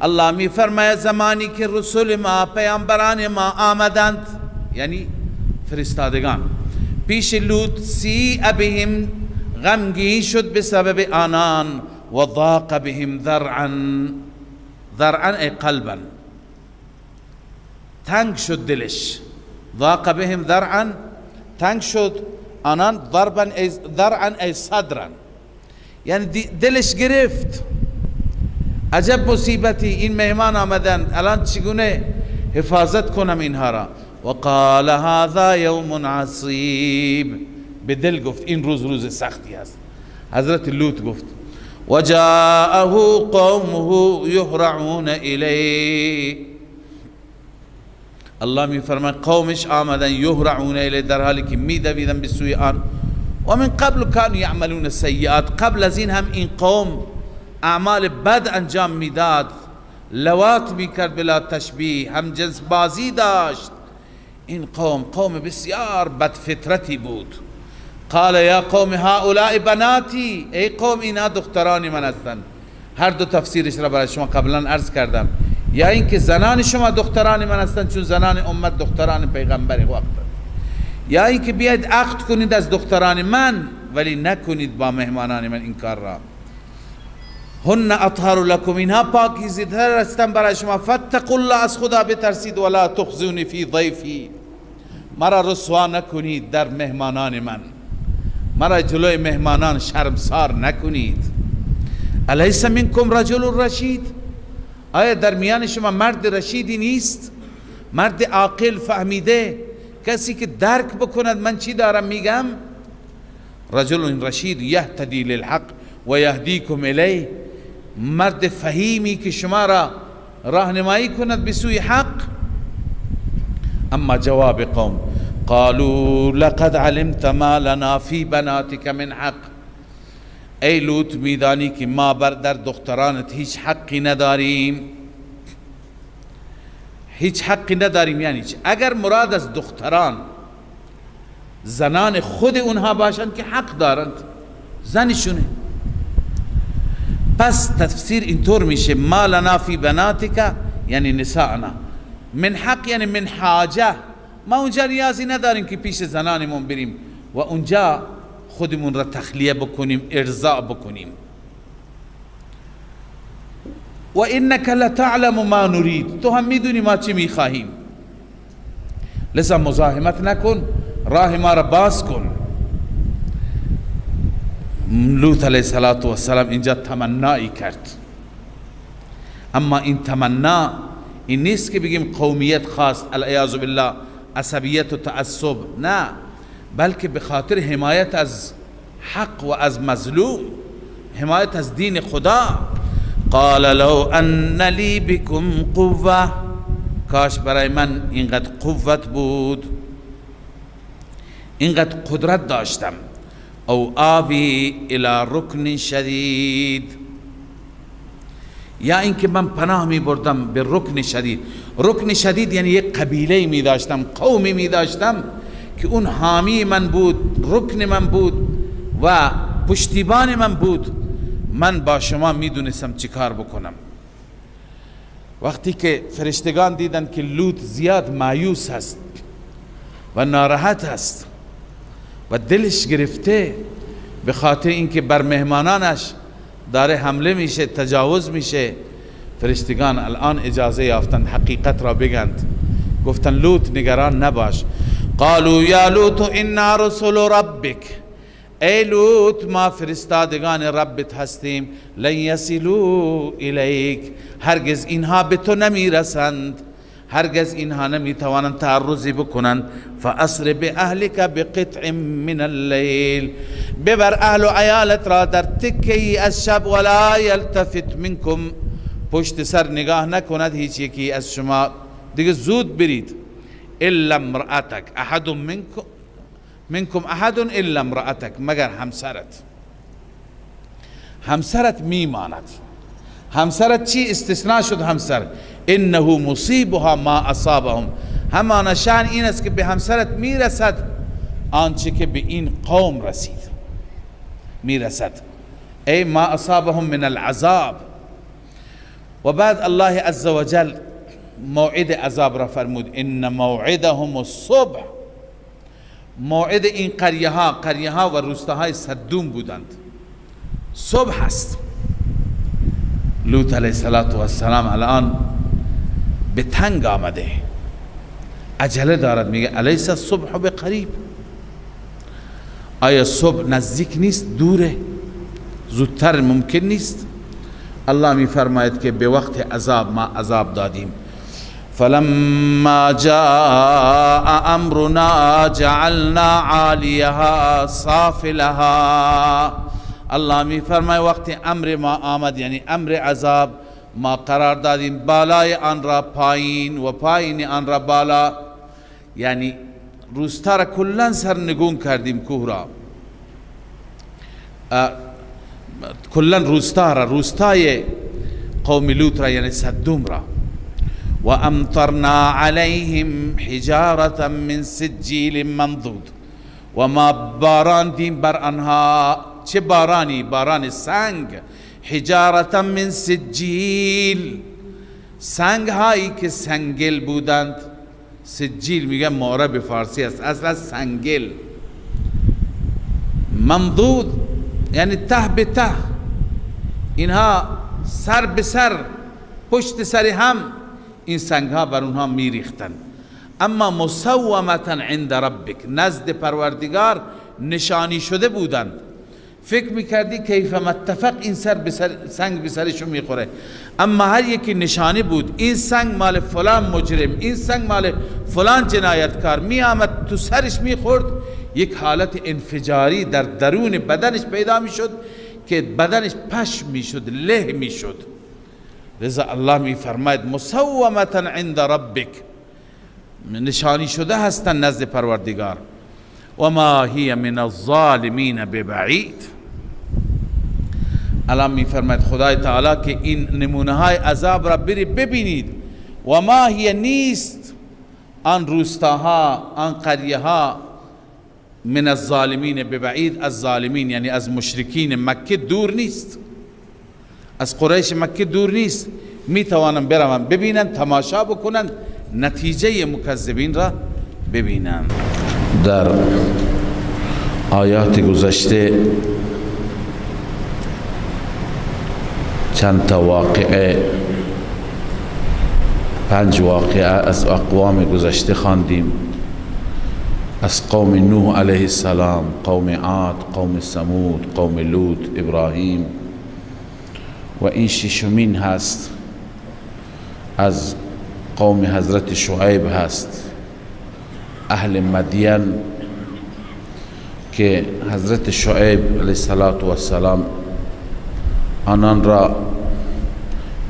الله می فرماید زمانی که رسول ما، پیامبران ما آمدند، یعنی فرستادگان، پیش لوط، سیء بهم، غمگین شد به سبب آنان، و ضاق بهم ذرعا ای قلبا، تنگ شد دلش. ضاق بهم ذرعا، تنگ شد آنان، ذرعا ای صدرا، یعنی دلش گرفت. عجب مصیبتی، این مهمان آمدن، الان چگونه حفاظت کنم اینها را. و قال هذا یوم عصیب، به دل گفت این روز سختی است. حضرت لوط گفت و جاءه قومه یهرعون الیه، الله می فرماید قومش آمدن، یهرعون الیه، در حالی که می دویدن به سوی آن. و من قبل کانوا یعملون السیئات، قبل از این هم این قوم اعمال بد انجام میداد، لواط میکرد بلا تشبیه، هم جنس بازی داشت. این قوم بسیار بد فطرتی بود. قال یا قوم هؤلاء بناتی، ای قوم اینا دختران من هستند. هر دو تفسیرش را برای شما قبلا عرض کردم، یا اینکه زنان شما دختران من هستند چون زنان امت دختران پیغمبر وقت، یا اینکه بیاید عقد کنید از دختران من ولی نکنید با مهمانان من این کار را. هن اطهر لكم، اینها پاکیزه تر هستند برای شما. فاتقوا الله، از خدا بترسید. ولا تخزونی فی ضیفی، مرا رسوا نکنید در مهمانان من، مرا جلوی مهمانان شرمسار نکنید. الیس منکم رجل رشید، آیا در میان شما مرد رشیدی نیست؟ مرد عاقل فهمیده، کسی که درک بکند من چی دارم میگم. رجل رشید یهتدی للحق و یهدیکم الیه، مرد فهیمی که شما را راهنمایی کند به سوی حق. اما جواب قوم، قالوا لقد علمت ما لنا فی بناتک من حق، ای لوط میدانی که ما در دخترانت هیچ حقی نداریم. هیچ حقی نداریم یعنی چی؟ اگر مراد از دختران زنان خود اونها باشند که حق دارند، زنشونه. پس تفسیر اینطور میشه ما لنا فی بناتک یعنی نساءنا، من حق یعنی من حاجه، ما اونجا نیازی نداریم که پیش زنانمون بریم و اونجا خودمون را تخلیه بکنیم، ارضاء بکنیم. و انک لتعلم ما نرید، تو هم میدونی ما چی میخواهیم، لذا مزاحمت نکن، راه ما را باز کن. لوط علیه السلام اینجا تمنایی کرد، اما این تمنا این نیست که بگیم قومیت خواست، العیاذ بالله عصبیت و تعصب، نه، بلکه به خاطر حمایت از حق و از مظلوم، حمایت از دین خدا. قال لو ان لی بكم قوه، کاش برای من اینقدر قوت بود، اینقدر قدرت داشتم، او آوی الى رکن شدید، یا اینکه من پناه می بردم به رکن شدید. رکن شدید یعنی یک قبیله می داشتم، قومی می داشتم که اون حامی من بود، رکن من بود و پشتیبان من بود، من با شما می دونستم چی کار بکنم. وقتی که فرشتگان دیدن که لوط زیاد مایوس هست و ناراحت هست و دلش گرفته به خاطر اینکه بر مهمانانش داره حمله میشه، تجاوز میشه، فرشتگان الان اجازه یافتن حقیقت را بگند. گفتن لوط نگران نباش. قالوا یا لوط انا رسول ربک، ای لوط ما فرستادگان ربت هستیم، لن یصلوا الیک، هرگز اینها به تو نمیرسند، هرگز اینها نمیتوانند تعرضی بکنند. فاسر باهلک بقطع من اللیل، ببر اهل و عیالت را در تکی از شب، ولا یلتفت منکم، پشت سر نگاه نکند هیچ یکی از شما، دیگه زود برید. الا امرأتک، احد منکم احد الا امرأتک، مگر همسرت، همسرت میماند. همسرت چی استثناء شد؟ همسر انه مصیبها ما اصابهم، همان شأن این است که به همسرت میرسد آنچه که به این قوم رسید، میرسد، ای ما اصابهم من العذاب. و بعد الله عز وجل موعد عذاب را فرمود، ان موعدهم الصبح، موعد این قریه ها و روستاهای صدوم بودند، صبح است. لوط علیه السلام الان به تنگ آمده، عجله دارد، میگه الیس الصبح بقریب، آیا صبح نزدیک نیست، دوره، زودتر ممکن نیست؟ الله می فرماید که به وقت عذاب ما عذاب دادیم. فلما جاء امرنا جعلنا عالیها سافلها، الله می فرماید وقتی امر ما آمد یعنی امر عذاب، ما قرار دادیم بالای آن را پایین و پایین آن را بالا، یعنی روستا را کلا سرنگون کردیم، کوه را کلا روستا را، روستای قوم لوط را یعنی صدوم را. و امطرنا علیهم حجارة من سجیل منضود، و ما باراندیم بر آنها، چه بارانی؟ باران سنگ، حجارة من سجیل، سنگ هایی که سنگل بودند. سجیل میگن معرب فارسی است، اصلا سنگل. منضود یعنی ته به ته، اینها سر به سر، پشت سر هم این سنگ ها بر اونها میریختن. اما مسومتا عند ربک، نزد پروردگار نشانی شده بودند. فکر میکردی کیف متفق این سر به سر، سنگ به سرشون میخوره، اما هر یکی نشانی بود، این سنگ مال فلان مجرم، این سنگ مال فلان جنایتکار، می آمد تو سرش میخورد، یک حالت انفجاری در درون بدنش پیدا میشد که بدنش پشم میشد، له میشد. لذا الله میفرماید مسومتا عند ربک، نشانی شده هستند نزد پروردگار. و ما هی من الظالمین ببعید، الان میفرماید خدای تعالی که این نمونه های عذاب را ببینید. و ما هی نیست آن روستاها، آن قریه ها، من الظالمین ببعید، از ظالمین یعنی از مشرکین مکه دور نیست، از قریش مکه دور نیست، می توانند بروند ببینند، تماشا بکنند، نتیجه مکذبین را ببینند. در آیات گذشته چند تا واقعه، 5 واقعه از اقوام گذشته خواندیم، از قوم نوح علیه السلام، قوم عاد، قوم ثمود، قوم لوط، ابراهیم، و این 6مین هست از قوم حضرت شعیب هست، اهل مدین، که حضرت شعیب علیه السلام آنان را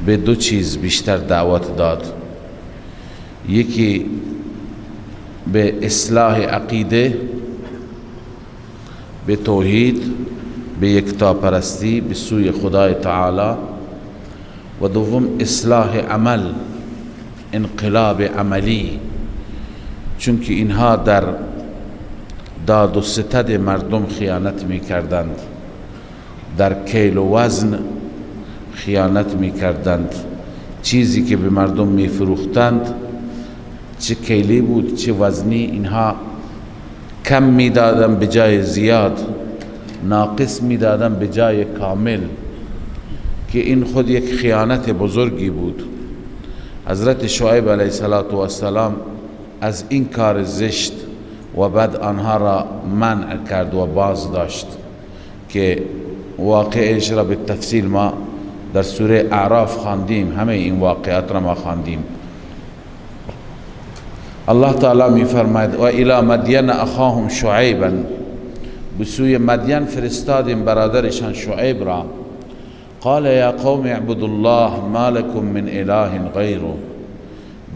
به 2 چیز بیشتر دعوت داد. یکی به اصلاح عقیده، به توحید، به یکتاپرستی، به سوی خدای تعالی، و دوم اصلاح عمل، انقلاب عملی، چون که اینها در داد و ستد مردم خیانت می کردند، در کیل و وزن خیانت می کردند، چیزی که به مردم می فروختند، چه کیلی بود چه وزنی، اینها کم می دادن به جای زیاد، ناقص می دادن به جای کامل، که این خود یک خیانت بزرگی بود. حضرت شعیب علیه السلام از این کار زشت و بد آنها را منع کرد و باز داشت، که واقعش را به تفصیل ما در سوره اعراف خواندیم، همه این واقعات را ما خواندیم. الله تعالی می فرماید: و الی مدین اخاهم شعیبا، بسوی مدین فرستادیم برادرشان شعیب را. قال یا قوم اعبدوا الله ما لكم من اله غیره.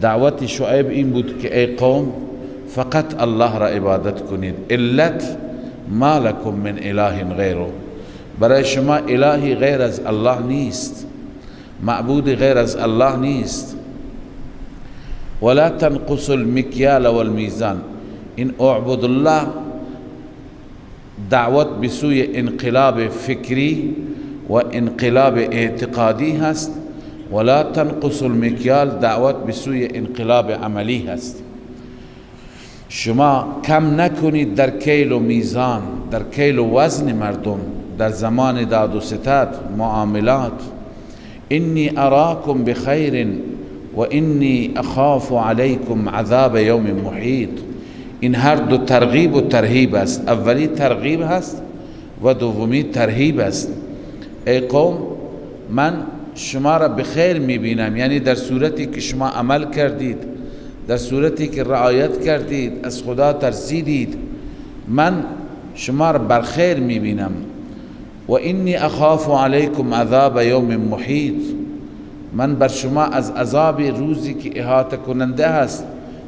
دعوت شعیب این بود که ای قوم فقط الله را عبادت کنید، علت ما لكم من اله غیره، برای شما الهی غیر از الله نیست، معبود غیر از الله نیست. ولا تنقصوا المکیال والمیزان، این اعبد الله دعوت بسوی انقلاب فکری و انقلاب اعتقادی هست، ولا تنقصوا المکیال دعوت بسوی انقلاب عملی هست. شما کم نکنید در کیل و میزان، در کیل و وزن مردم در زمان داد و ستد معاملات. انی اراکم بخیر و انی اخاف علیکم عذاب یوم محیط. این هر دو ترغیب و ترهیب است، اولی ترغیب هست و دومی ترهیب است. ای قوم من شما را بخیر میبینم، یعنی در صورتی که شما عمل کردید، در صورتی که رعایت کردید، از خدا ترسیدید، من شما را بر خیر میبینم. و انی اخاف علیکم عذاب یوم محیط، من بر شما از عذاب روزی که احاطه کننده هست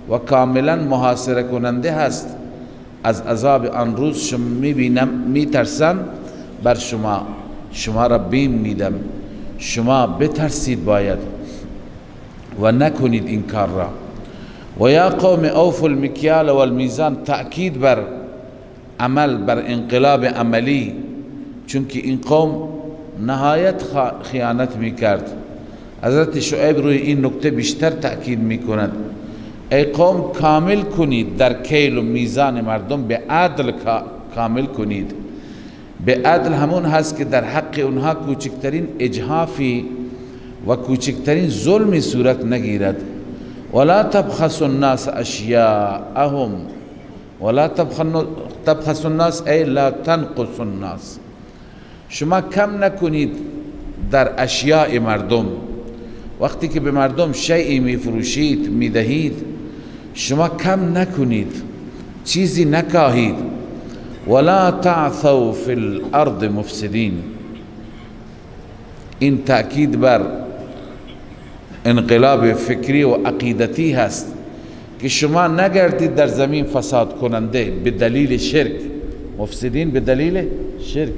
و کاملا محاصره کننده هست، از عذاب آن روز شما میبینم، میترسم بر شما را بیم میدم، شما بترسید باید و نکنید این کار را. و یا قوم اوفوا المکیال والمیزان، تأکید بر عمل، بر انقلاب عملی، چون که این قوم نهایت خیانت میکرد. حضرت شعیب روی این نکته بیشتر تأکید میکند: ای قوم کامل کنید در کیل و میزان مردم، به عدل کامل کنید. به عدل همون هست که در حق اونها کوچکترین اجحافی و کوچکترین ظلمی صورت نگیرد. ولا تبخسوا الناس اشیاءهم، ولا تبخسوا الناس ای لا تنقصوا الناس، شما کم نکنید در اشیاء مردم. وقتی که به مردم شیئی میفروشید میدهید، شما کم نکنید، چیزی نکاهید. ولا تعثوا فی الارض مفسدین، این تأکید بر انقلاب فکری و عقیدتی هست که شما نگردید در زمین فساد کننده به دلیل شرک. مفسدین به دلیل شرک،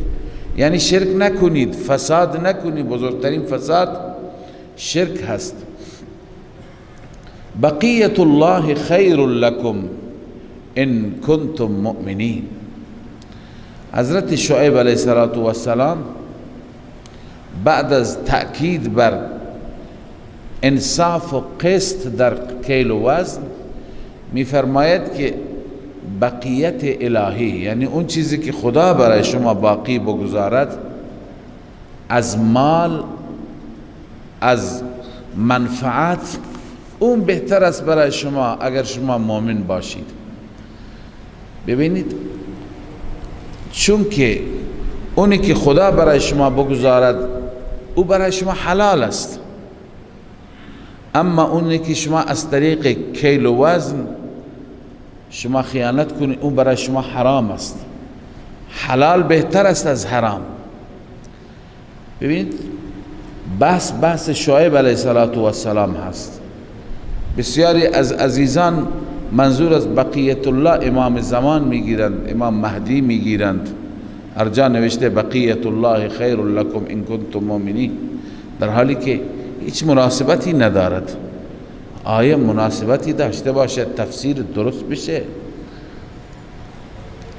یعنی شرک نکنید، فساد نکنید. بزرگترین فساد شرک هست. بقیت الله خیر لکم ان کنتم مؤمنین، حضرت شعیب علیه السلام بعد از تأکید بر انصاف و قسط در کیل و وزن میفرماید که بقیت الهی، یعنی اون چیزی که خدا برای شما باقی بگذارد از مال، از منفعت، اون بهتر است برای شما اگر شما مؤمن باشید. ببینید، چون که اونی که خدا برای شما بگذارد او برای شما حلال است، اما اونی که شما از طریق کیل و وزن شما خیانت کنید اون برای شما حرام است. حلال بهتر است از حرام. ببینید، بحث شعیب علیه السلام هست. بسیاری از عزیزان منظور از بقیت الله امام زمان میگیرند، امام مهدی میگیرند. هر جا نوشته بقیت الله خیر لکم ان کنتم مؤمنین، در حالی که هیچ مناسبتی ندارد. آیا مناسبتی داشته باشد تفسیر درست بشه؟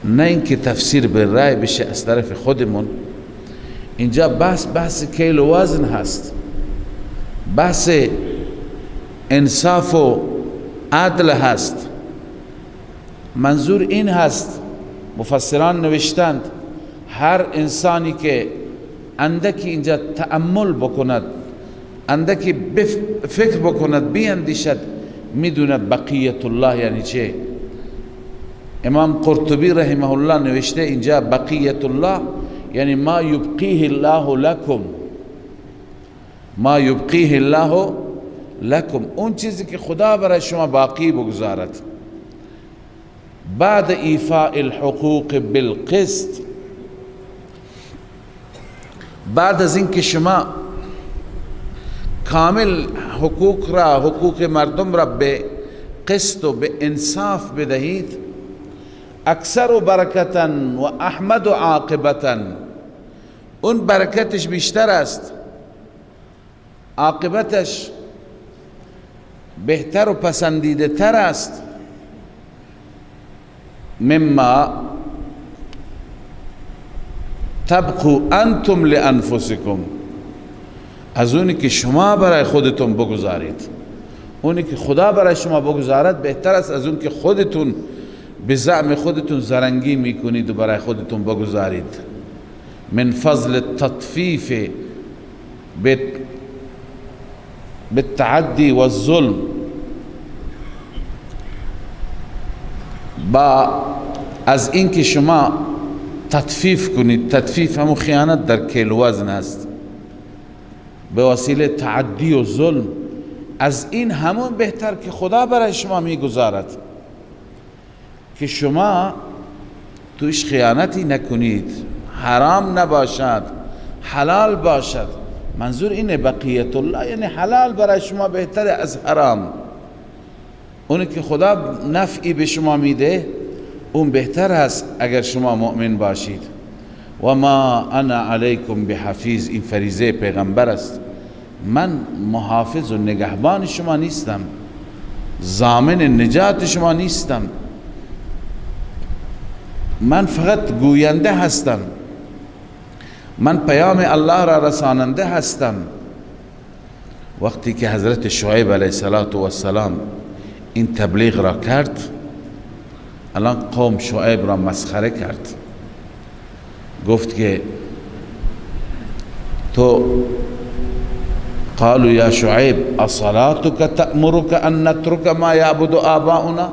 نه اینکه تفسیر به رأی بشه از طرف خودمون. اینجا بحث کیل و وزن هست، بحث انصاف و عدل هست. منظور این هست، مفسران نوشتند هر انسانی که اندکی اینجا تأمل بکند، اندکی فکر بکند، بیندیشد، میدوند بقیت الله یعنی چه. امام قرطبی رحمه الله نوشته اینجا بقیت الله یعنی ما یبقیه الله لکم، ما یبقیه الله لکم، اون چیزی که خدا برای شما باقی بگذارد بعد ایفاء الحقوق بالقسط، بعد از اینکه شما کامل حقوق مردم را به قسط و به انصاف بدهید. اکثر و برکتا و احمد و عاقبتا، اون برکتش بیشتر است، عاقبتش بهتر و پسندیده تر است مما تبقوا انتم لانفسکم، از اونی که شما برای خودتون بگذارید. اونی که خدا برای شما بگذارد بهتر است از اون که خودتون به زعم خودتون زرنگی میکنید و برای خودتون بگذارید. من فضل التطفیف بالتعدی و الظلم، با از این که شما تطفیف کنید، تطفیف همون خیانت در کیل و وزن است، به وسیله تعدی و ظلم، از این همون بهتر که خدا برای شما میگذارد که شما توش خیانتی نکنید، حرام نباشد، حلال باشد. منظور اینه بقیت الله یعنی حلال برای شما بهتر از حرام. اونی که خدا نفعی به شما میده اون بهتر است اگر شما مؤمن باشید. و ما انا علیکم بحفیظ، این فریضه پیغمبر است. من محافظ و نگهبان شما نیستم، ضامن نجات شما نیستم، من فقط گوینده هستم، من پیام الله را رساننده هستم. وقتی که حضرت شعیب علیه السلام این تبلیغ را کرد، الان قوم شعیب را مسخره کرد، گفت که تو قالوا یا شعیب اصلاتک تأمرک ان نترک ما یعبد آباؤنا.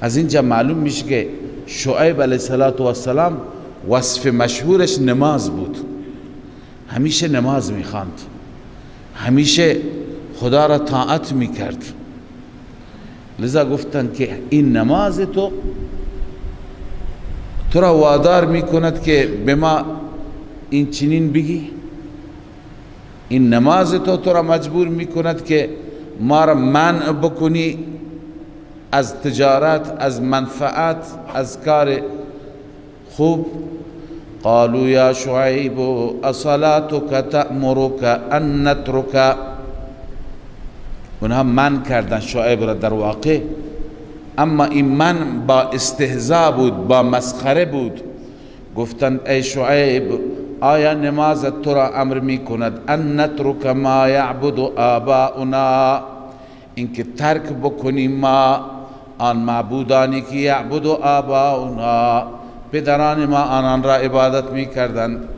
از اینجا معلوم میشه که شعیب علیه السلام وصف مشهورش نماز بود، همیشه نماز میخواند، همیشه خدا را طاعت میکرد. لذا گفتن که این نماز تو را وادار میکند که به ما این چنین بگی، این نماز تو را مجبور میکند که ما را منع بکنی از تجارت، از منفعت، از کار خوب. قالوا یا شعیب اصلاتک تأمرک ان نترک، اونها من کردن شعیب را در واقع، اما این من با استهزاء بود، با مسخره بود، گفتند ای شعیب آیا نمازت تو را امر می کند ان نترک ما یعبد آباؤنا، اینکه ترک بکنیم ما آن معبودانی که یعبد آباؤنا پدران ما آنان را عبادت می کردند،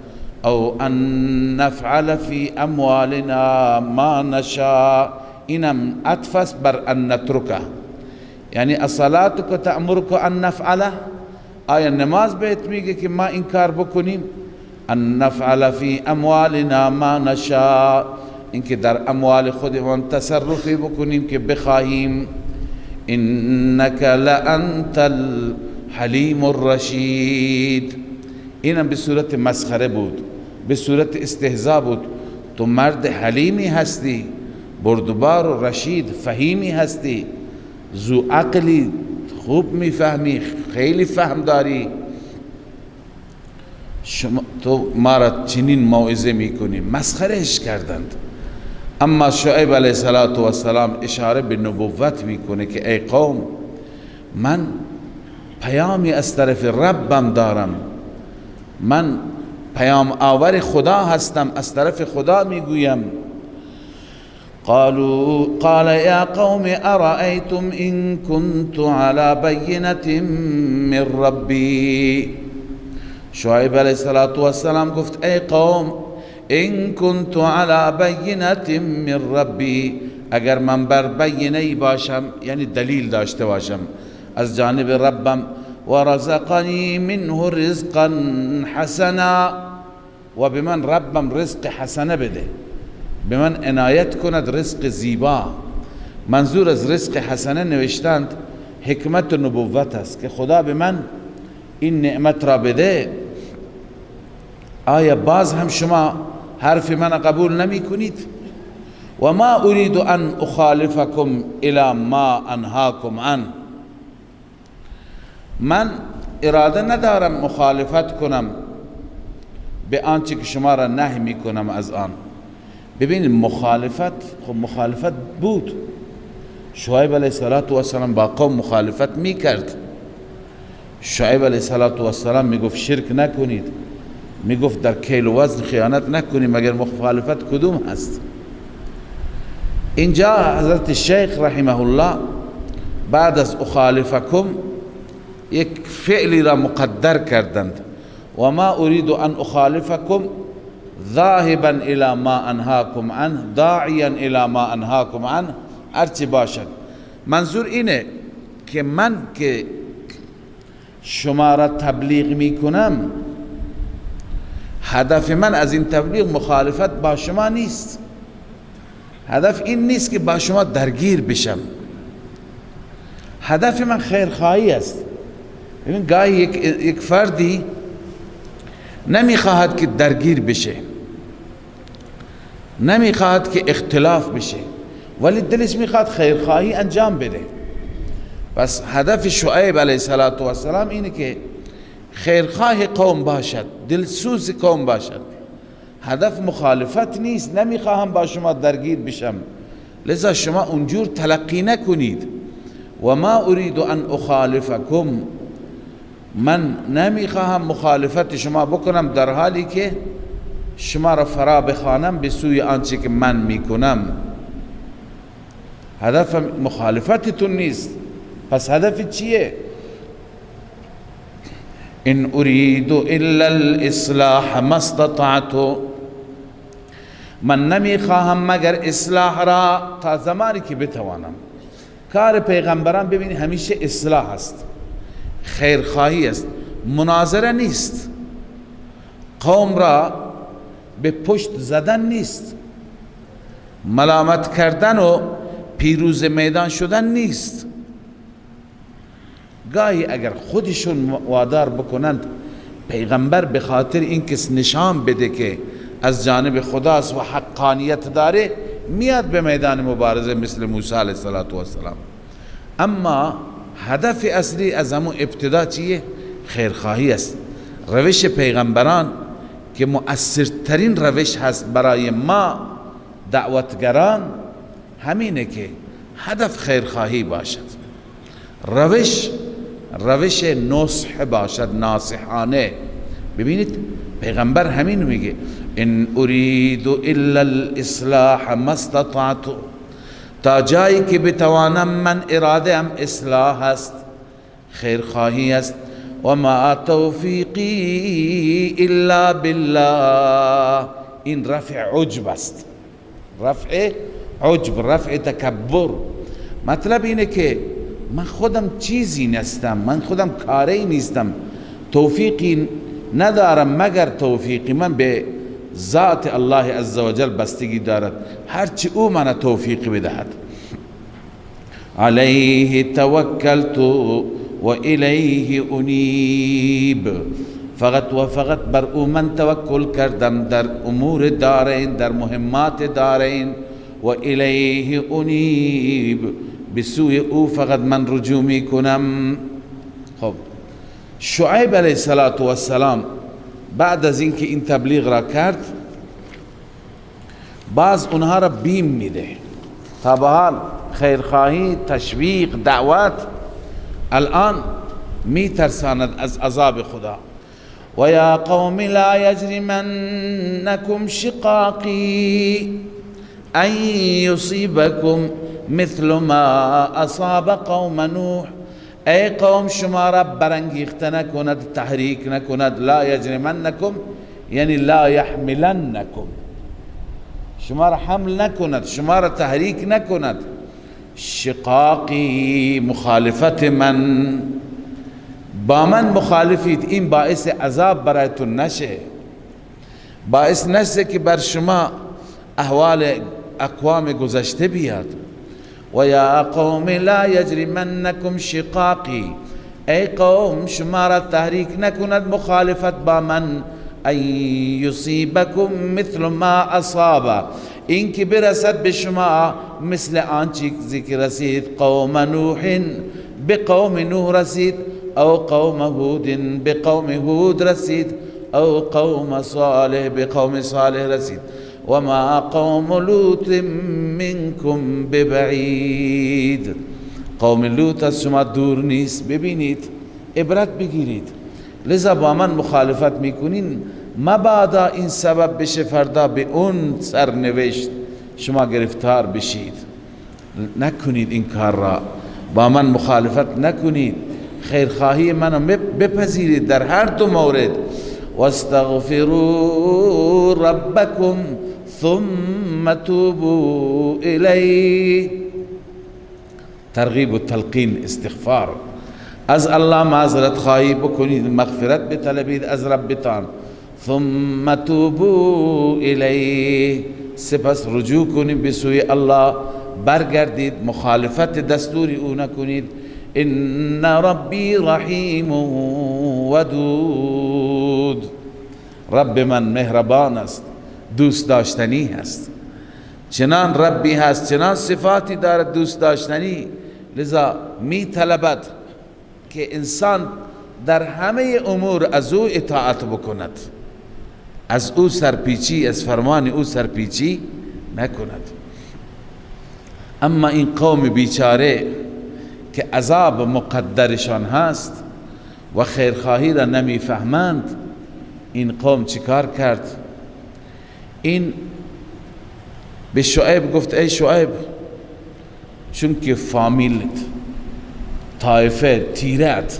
او ان نفعل فی اموالنا ما نشاء، اینم عطف بر ان نترکه، یعنی الصلاة تأمرک ان نفعله، آیا نماز بهت میگه که ما این کار بکنیم؟ ان نفعل فی اموالنا ما نشاء، اینکه در اموال خودمان تصرفی بکنیم که بخواهیم. انک لانت الحلیم الرشید، اینم به صورت مسخره بود، به صورت استهزاء بود. تو مرد حلیمی هستی، بردبار و رشید، فهیمی هستی، ذو عقلی، خوب میفهمی، خیلی فهم داری، شما تو ما را چنین موعظه میکنی. مسخرهش کردند. اما شعیب علیه السلام اشاره به نبوت میکنه که ای قوم، من پیامی از طرف ربم دارم، من پیام آور خدا هستم، از طرف خدا میگویم. قال يا قوم أرأيتم إن كنت على بينة من ربي، شعیب علیه السلام گفت ای قوم ان كنت على بينة من ربي، اگر من بر بینه‌ای باشم، یعنی دلیل داشته باشم از جانب ربم، ورزقني منه رزقا حسنا، و به من ربم رزق حسنه بده، به من عنایت کند رزق زیبا. منظور از رزق حسنه نوشتند حکمت و نبوت است که خدا به من این نعمت را بده. آیا باز هم شما حرف من قبول نمی کنید؟ و ما اريد ان اخالفكم الى ما انهاكم عنه، من اراده ندارم مخالفت کنم به آنچه که شما را نهی می کنم از آن. ببینید مخالفت، خب مخالفت بود، شعیب علیه السلام با قوم مخالفت می کرد. شعیب علیه السلام می گفت شرک نکنید، می گفت در کیل و وزن خیانت نکنید، مگر مخالفت کدوم هست؟ اینجا حضرت شیخ رحمه الله بعد از اخالفکم یک فعلی را مقدر کردند، و ما اريد ان اخالفکم ذاهبا الى ما انهاكم عنه داعیا الى ما انهاكم عنه، هرچی باشد. منظور اینه که من که شما را تبلیغ می کنم، هدف من از این تبلیغ مخالفت با شما نیست، هدف این نیست که با شما درگیر بشم، هدف من خیرخواهی است. ببین گاهی یک فردی نمیخواهد که درگیر بشه، نمیخواهد که اختلاف بشه، ولی دلش میخواد خیرخواهی انجام بده. پس هدف شعیب علیه السلام اینه که خیرخواه قوم باشد، دلسوز قوم باشد، هدف مخالفت نیست. نمیخواهم با شما درگیر بشم، لذا شما اونجور تلقی نکنید. و ما اريد ان اخالفکم، من نمیخواهم مخالفت شما بکنم در حالی که شما را فرا بخوانم به سوی آنچه که من میکنم. هدف مخالفتتون نیست. پس هدف چیه؟ ان اريد الا الاصلاح ما استطعت، من نمیخواهم مگر اصلاح را تا زمانی که بتوانم. کار پیغمبران ببینید همیشه اصلاح است، خیرخواهی است، مناظره نیست، قوم را به پشت زدن نیست، ملامت کردن و پیروز میدان شدن نیست. گاهی اگر خودشون وادار بکنند پیغمبر به خاطر این کس نشان بده که از جانب خداست و حقانیت داره، میاد به میدان مبارزه مثل موسی علیه السلام. اما هدف اصلی از همون ابتدا چیه؟ خیرخواهی است. روش پیغمبران که مؤثرترین روش هست برای ما دعوتگران همینه که هدف خیرخواهی باشد، روش نصح باشد، ناصحانه، ببینید پیغمبر همین میگه ان اريد الا الاصلاح ما استطعت، تا جایی که بتوانم من اراده ام اصلاح است، خیرخواهی است. و ما توفیقی الا بالله، این رفع عجب است، رفع عجب، رفع تکبر. مطلب اینه که من خودم چیزی نیستم، من خودم کاری نیستم، توفیقی ندارم مگر توفیقی من به ذات الله عزوجل بستگی دارد، هرچی او من توفیق بدهد. علیه توکلت و الیه انیب، فقط و فقط بر او من توکل کردم در امور دارین، در مهمات دارین. و الیه انیب، بسوی او فقط من رجوع می کنم. خب شعیب علیه السلام بعد از اینکه این تبلیغ را کرد، بعض اونها را بیم میده، تا به حال خیرخواهی، تشویق، دعوت، الان می ترساند از عذاب خدا. و یا قوم لا یجرمنکم شقاقی ان یصیبکم مثل ما اصاب قوم نوح، ای قوم شما را برانگیخته نکند، تحریک نکند. لا یجرمنکم یعنی لا یحملنکم، شما را حمل نکند، شما را تحریک نکند. شقاقی، مخالفت من، با من مخالفید، این باعث عذاب برایتون نشه، باعث نشه که بر شما احوال اقوام گذشته بیاد. و یا قوم لا یجرمنکم شقاقی، ای قوم شما را تحریک نکند مخالفت با من. ان یصیبکم مثل ما اصاب، این که برسد به شما مثل آنچه که رسید قوم نوح، به قوم نوح رسید، او قوم هود، به قوم هود رسید، او قوم صالح، به قوم صالح رسید. و ما قوم لوط منکم ببعید، قوم لوط از شما دور نیست. ببینید عبرت بگیرید، لذا با من مخالفت میکنین، مبادا این سبب بشه فردا به اون سرنوشت شما گرفتار بشید. نکنید این کار را، با من مخالفت نکنید، خیرخواهی منو بپذیرید در هر دو مورد. واستغفروا ربکم ثم توبوا الیه، ترغیب و تلقین، استغفار، از الله معذرت خواهی بکنید، مغفرت بطلبید از ربتان. ثم توبوا الیه، سپس رجوع کنید به سوی الله، برگردید، مخالفت دستور او نکنید. ان ربی رحیم ودود، رب من مهربان است، دوست داشتنی هست. چنان ربی هست، چنان صفاتی دارد دوست داشتنی، لذا می طلبد که انسان در همه امور از او اطاعت بکند، از او سرپیچی، از فرمان او سرپیچی نکند. اما این قوم بیچاره که عذاب مقدرشان هست و خیرخواهی را نمیفهمند، این قوم چیکار کرد؟ این به شعیب گفت ای شعیب، چون که فامیلت، طایفه، تیرت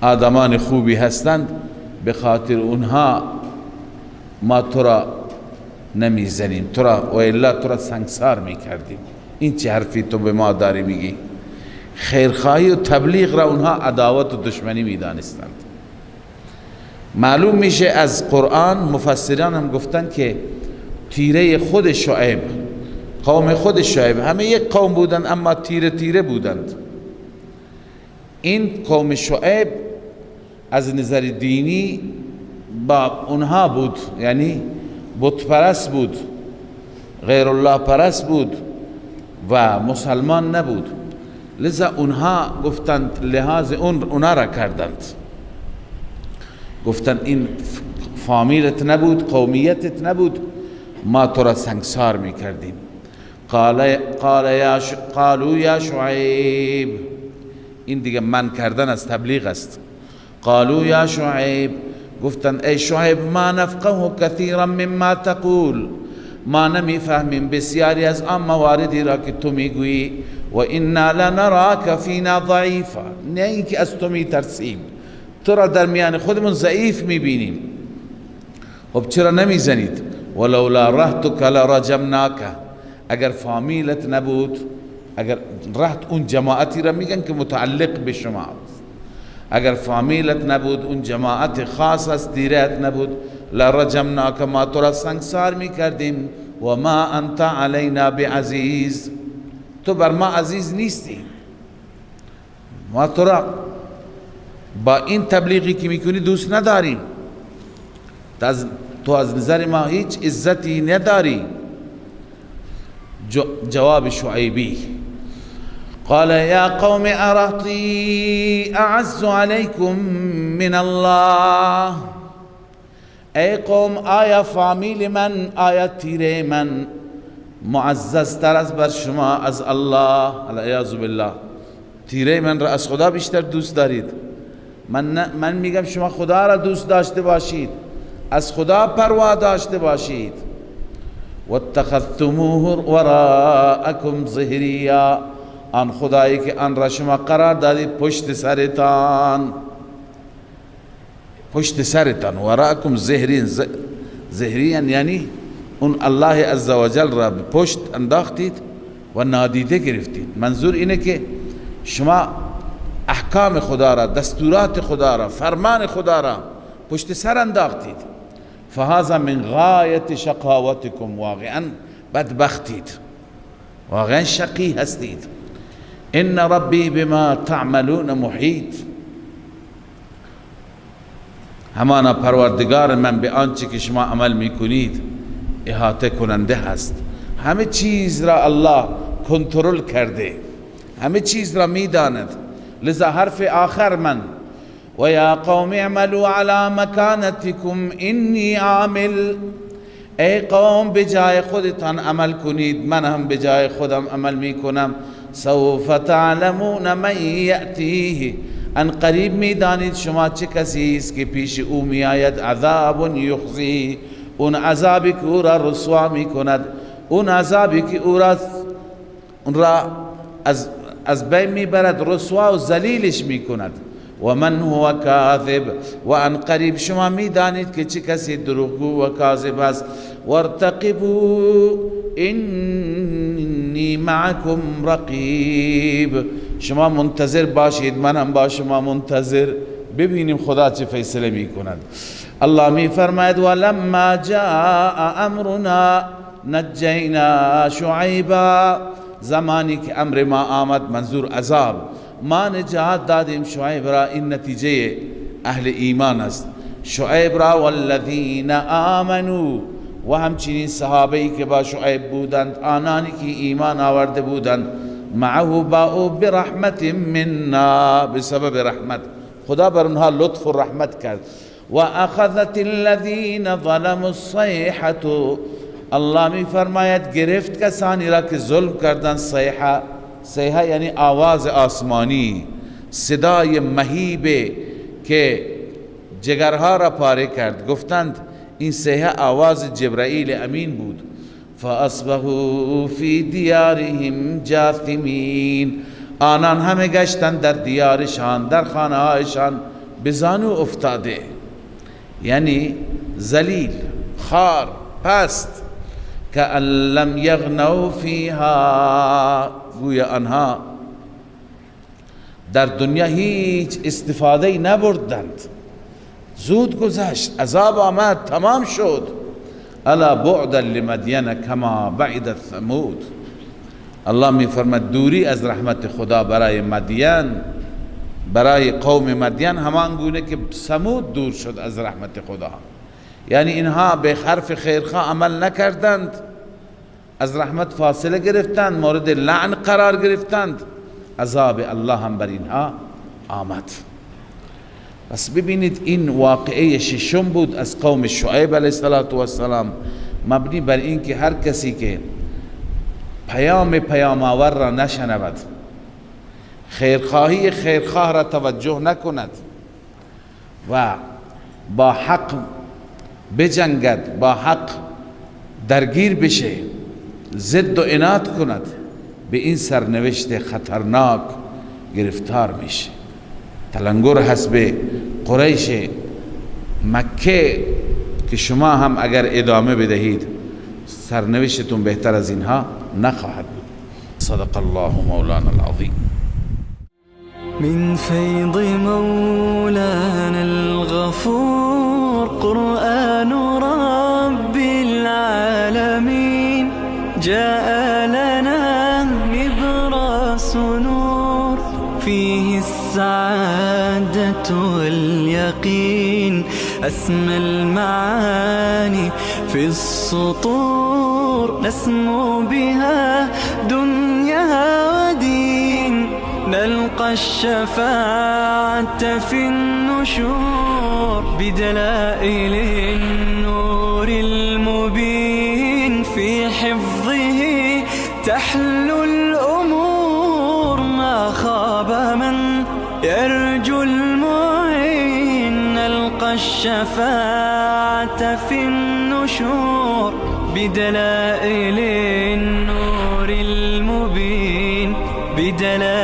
آدمان خوبی هستند، به خاطر اونها ما تو را نمیزنیم، تو را و الا تو را سنگسار میکردیم. این چه حرفی تو به ما داری میگی؟ خیرخواهی و تبلیغ را اونها عداوت و دشمنی میدانستند. معلوم میشه از قرآن، مفسران هم گفتن که تیره خود شعیب، قوم خود شعیب، همه یک قوم بودند اما تیره تیره بودند. این قوم شعیب از نظر دینی با اونها بود، یعنی بت پرست بود، غیر الله پرست بود و مسلمان نبود. لذا اونها گفتند، لحاظ اونها را کردند، گفتند این فامیلت نبود، قومیتت نبود، ما تو را سنگسار میکردیم. قالوا یا شعیب، این دیگه من کردن از تبلیغ است. قالوا یا شعیب، گفتند ای شعیب ما نفقه کثیرا مما تقول، ما نمیفهمیم بسیاری از آن مواردی را که تو میگویی، و انا لنراک فینا ضعیفا، نه اینکه از تو میترسیم، تو را در میان خودمون ضعیف میبینیم. خب چرا نمیزنید؟ ولولا رهتک لرجمناک، اگر فامیلت نبود، اگر رهت اون جماعتی را میگن که متعلق به شما، اگر فامیلت نبود، اون جماعت خاص است، دیرت نبود، لرجمناک، ما تو را سنگسار میکردیم، و ما انت علینا بعزیز، تو بر ما عزیز نیستی، ما تو را با این تبلیغی که میکنی دوست نداریم، تو از نظر ما هیچ عزتی نداری. جواب شعیبی قال یا قوم ارهطی اعز علیکم من الله، ای قوم آیا فامیل من، آیا تیره من معززتر از بر شما از الله؟ العیاذ بالله، تیره من را از خدا بیشتر دوست دارید. من میگم شما خدا را دوست داشته باشید، از خدا پروا داشته باشید. واتخذتموه وراءکم ظهریا، آن خدایی که آن را شما قرار دادید پشت سرتان، پشت سرتان. وراءکم ظهریا یعنی اون الله عزوجل را به پشت انداختید و نادیده گرفتید. منظور اینه که شما احکام خدا را، دستورات خدا را، فرمان خدا را پشت سر انداختید. فهذا من غایت شقاوتکم، واقعا بدبختید، واقعا شقی هستید. ان ربی بما تعملون محیط، همانا پروردگار من به آنچه که شما عمل میکنید احاطه کننده هست. همه چیز را الله کنترل کرده، همه چیز را میداند. لذا حرف آخر من و یا قوم اعملوا علی مکانتکم انی عامل، ای قوم به جای خودتان عمل کنید، من هم به جای خودم عمل میکنم. سوف تعلمون من یأتیه، ان قریب میدانید شما چه کسی است که پیش او میآید عذاب یخزی، اون عذابی که او را رسوا میکند، اون عذابی که او را از بین میبرد، رسوا و ذلیلش میکند. و من هو کاذب، و ان قریب شما میدانید که چه کسی دروغگو و کاذب است. وارتقبوا انی معکم رقیب، شما منتظر باشید، منم با شما منتظر، ببینیم خدا چه فیصله میکند. الله میفرماید ولما جاء امرنا نجینا شعیبا، زمانی که امر ما آمد، منظور عذاب، ما نجات دادیم شعیب را. این نتیجه اهل ایمان است. شعیب را والذین آمنوا، و همچنین صحابه‌ای که با شعیب بودند، آنانی که ایمان آورده بودند، معه باءوا برحمت منا، بسبب رحمت خدا بر اونها لطف و رحمت کرد. و اخذت الذین ظلموا الصیحة، الله می فرماید گرفت کسانی را که ظلم کردند. صیحه یعنی آواز آسمانی، صدای مهیبه که جگرها را پاره کرد. گفتند این صیحه آواز جبرائیل امین بود. فاصبحوا فی دیارهم جاثمین، آنان همه گشتند در دیارشان، در خانه هایشان به زانو افتاده، یعنی ذلیل، خار، پست. کأن لم یغنوا فیها، گویا آنها در دنیا هیچ استفاده نبردند، زود گذشت، عذاب آمد، تمام شد. الا بعدا لمدین کما بعدت ثمود، الله می فرماید دوری از رحمت خدا برای مدین، برای قوم مدین همان گونه که ثمود دور شد از رحمت خدا. یعنی اینها به حرف خیرخواه عمل نکردند، از رحمت فاصله گرفتند، مورد لعن قرار گرفتند، عذاب الله هم بر اینها آمد. پس ببینید این واقعه ششم بود از قوم شعیب علیه السلام، مبنی بر این که هر کسی که پیام آور را نشنود، خیرخواهی خیرخواه را توجه نکند و با حق بجنگد، با حق درگیر بشه، ضد و عناد کند، به این سرنوشت خطرناک گرفتار میشه. تلنگر هست به قریش مکه که شما هم اگر ادامه بدهید سرنوشتتون بهتر از اینها نخواهد بود. صدق الله مولانا العظیم. من فيض مولانا الغفور قرآن رب العالمين جاء لنا نبراس نور فيه السعادة واليقين أسمى المعاني في السطور نسمو بها دنيا ودين نلقى الشفاعة في النشور بدلائل النور المبين في حفظه تحلو الأمور ما خاب من يرجو المعين نلقى الشفاعة في النشور بدلائل النور المبين بدلائل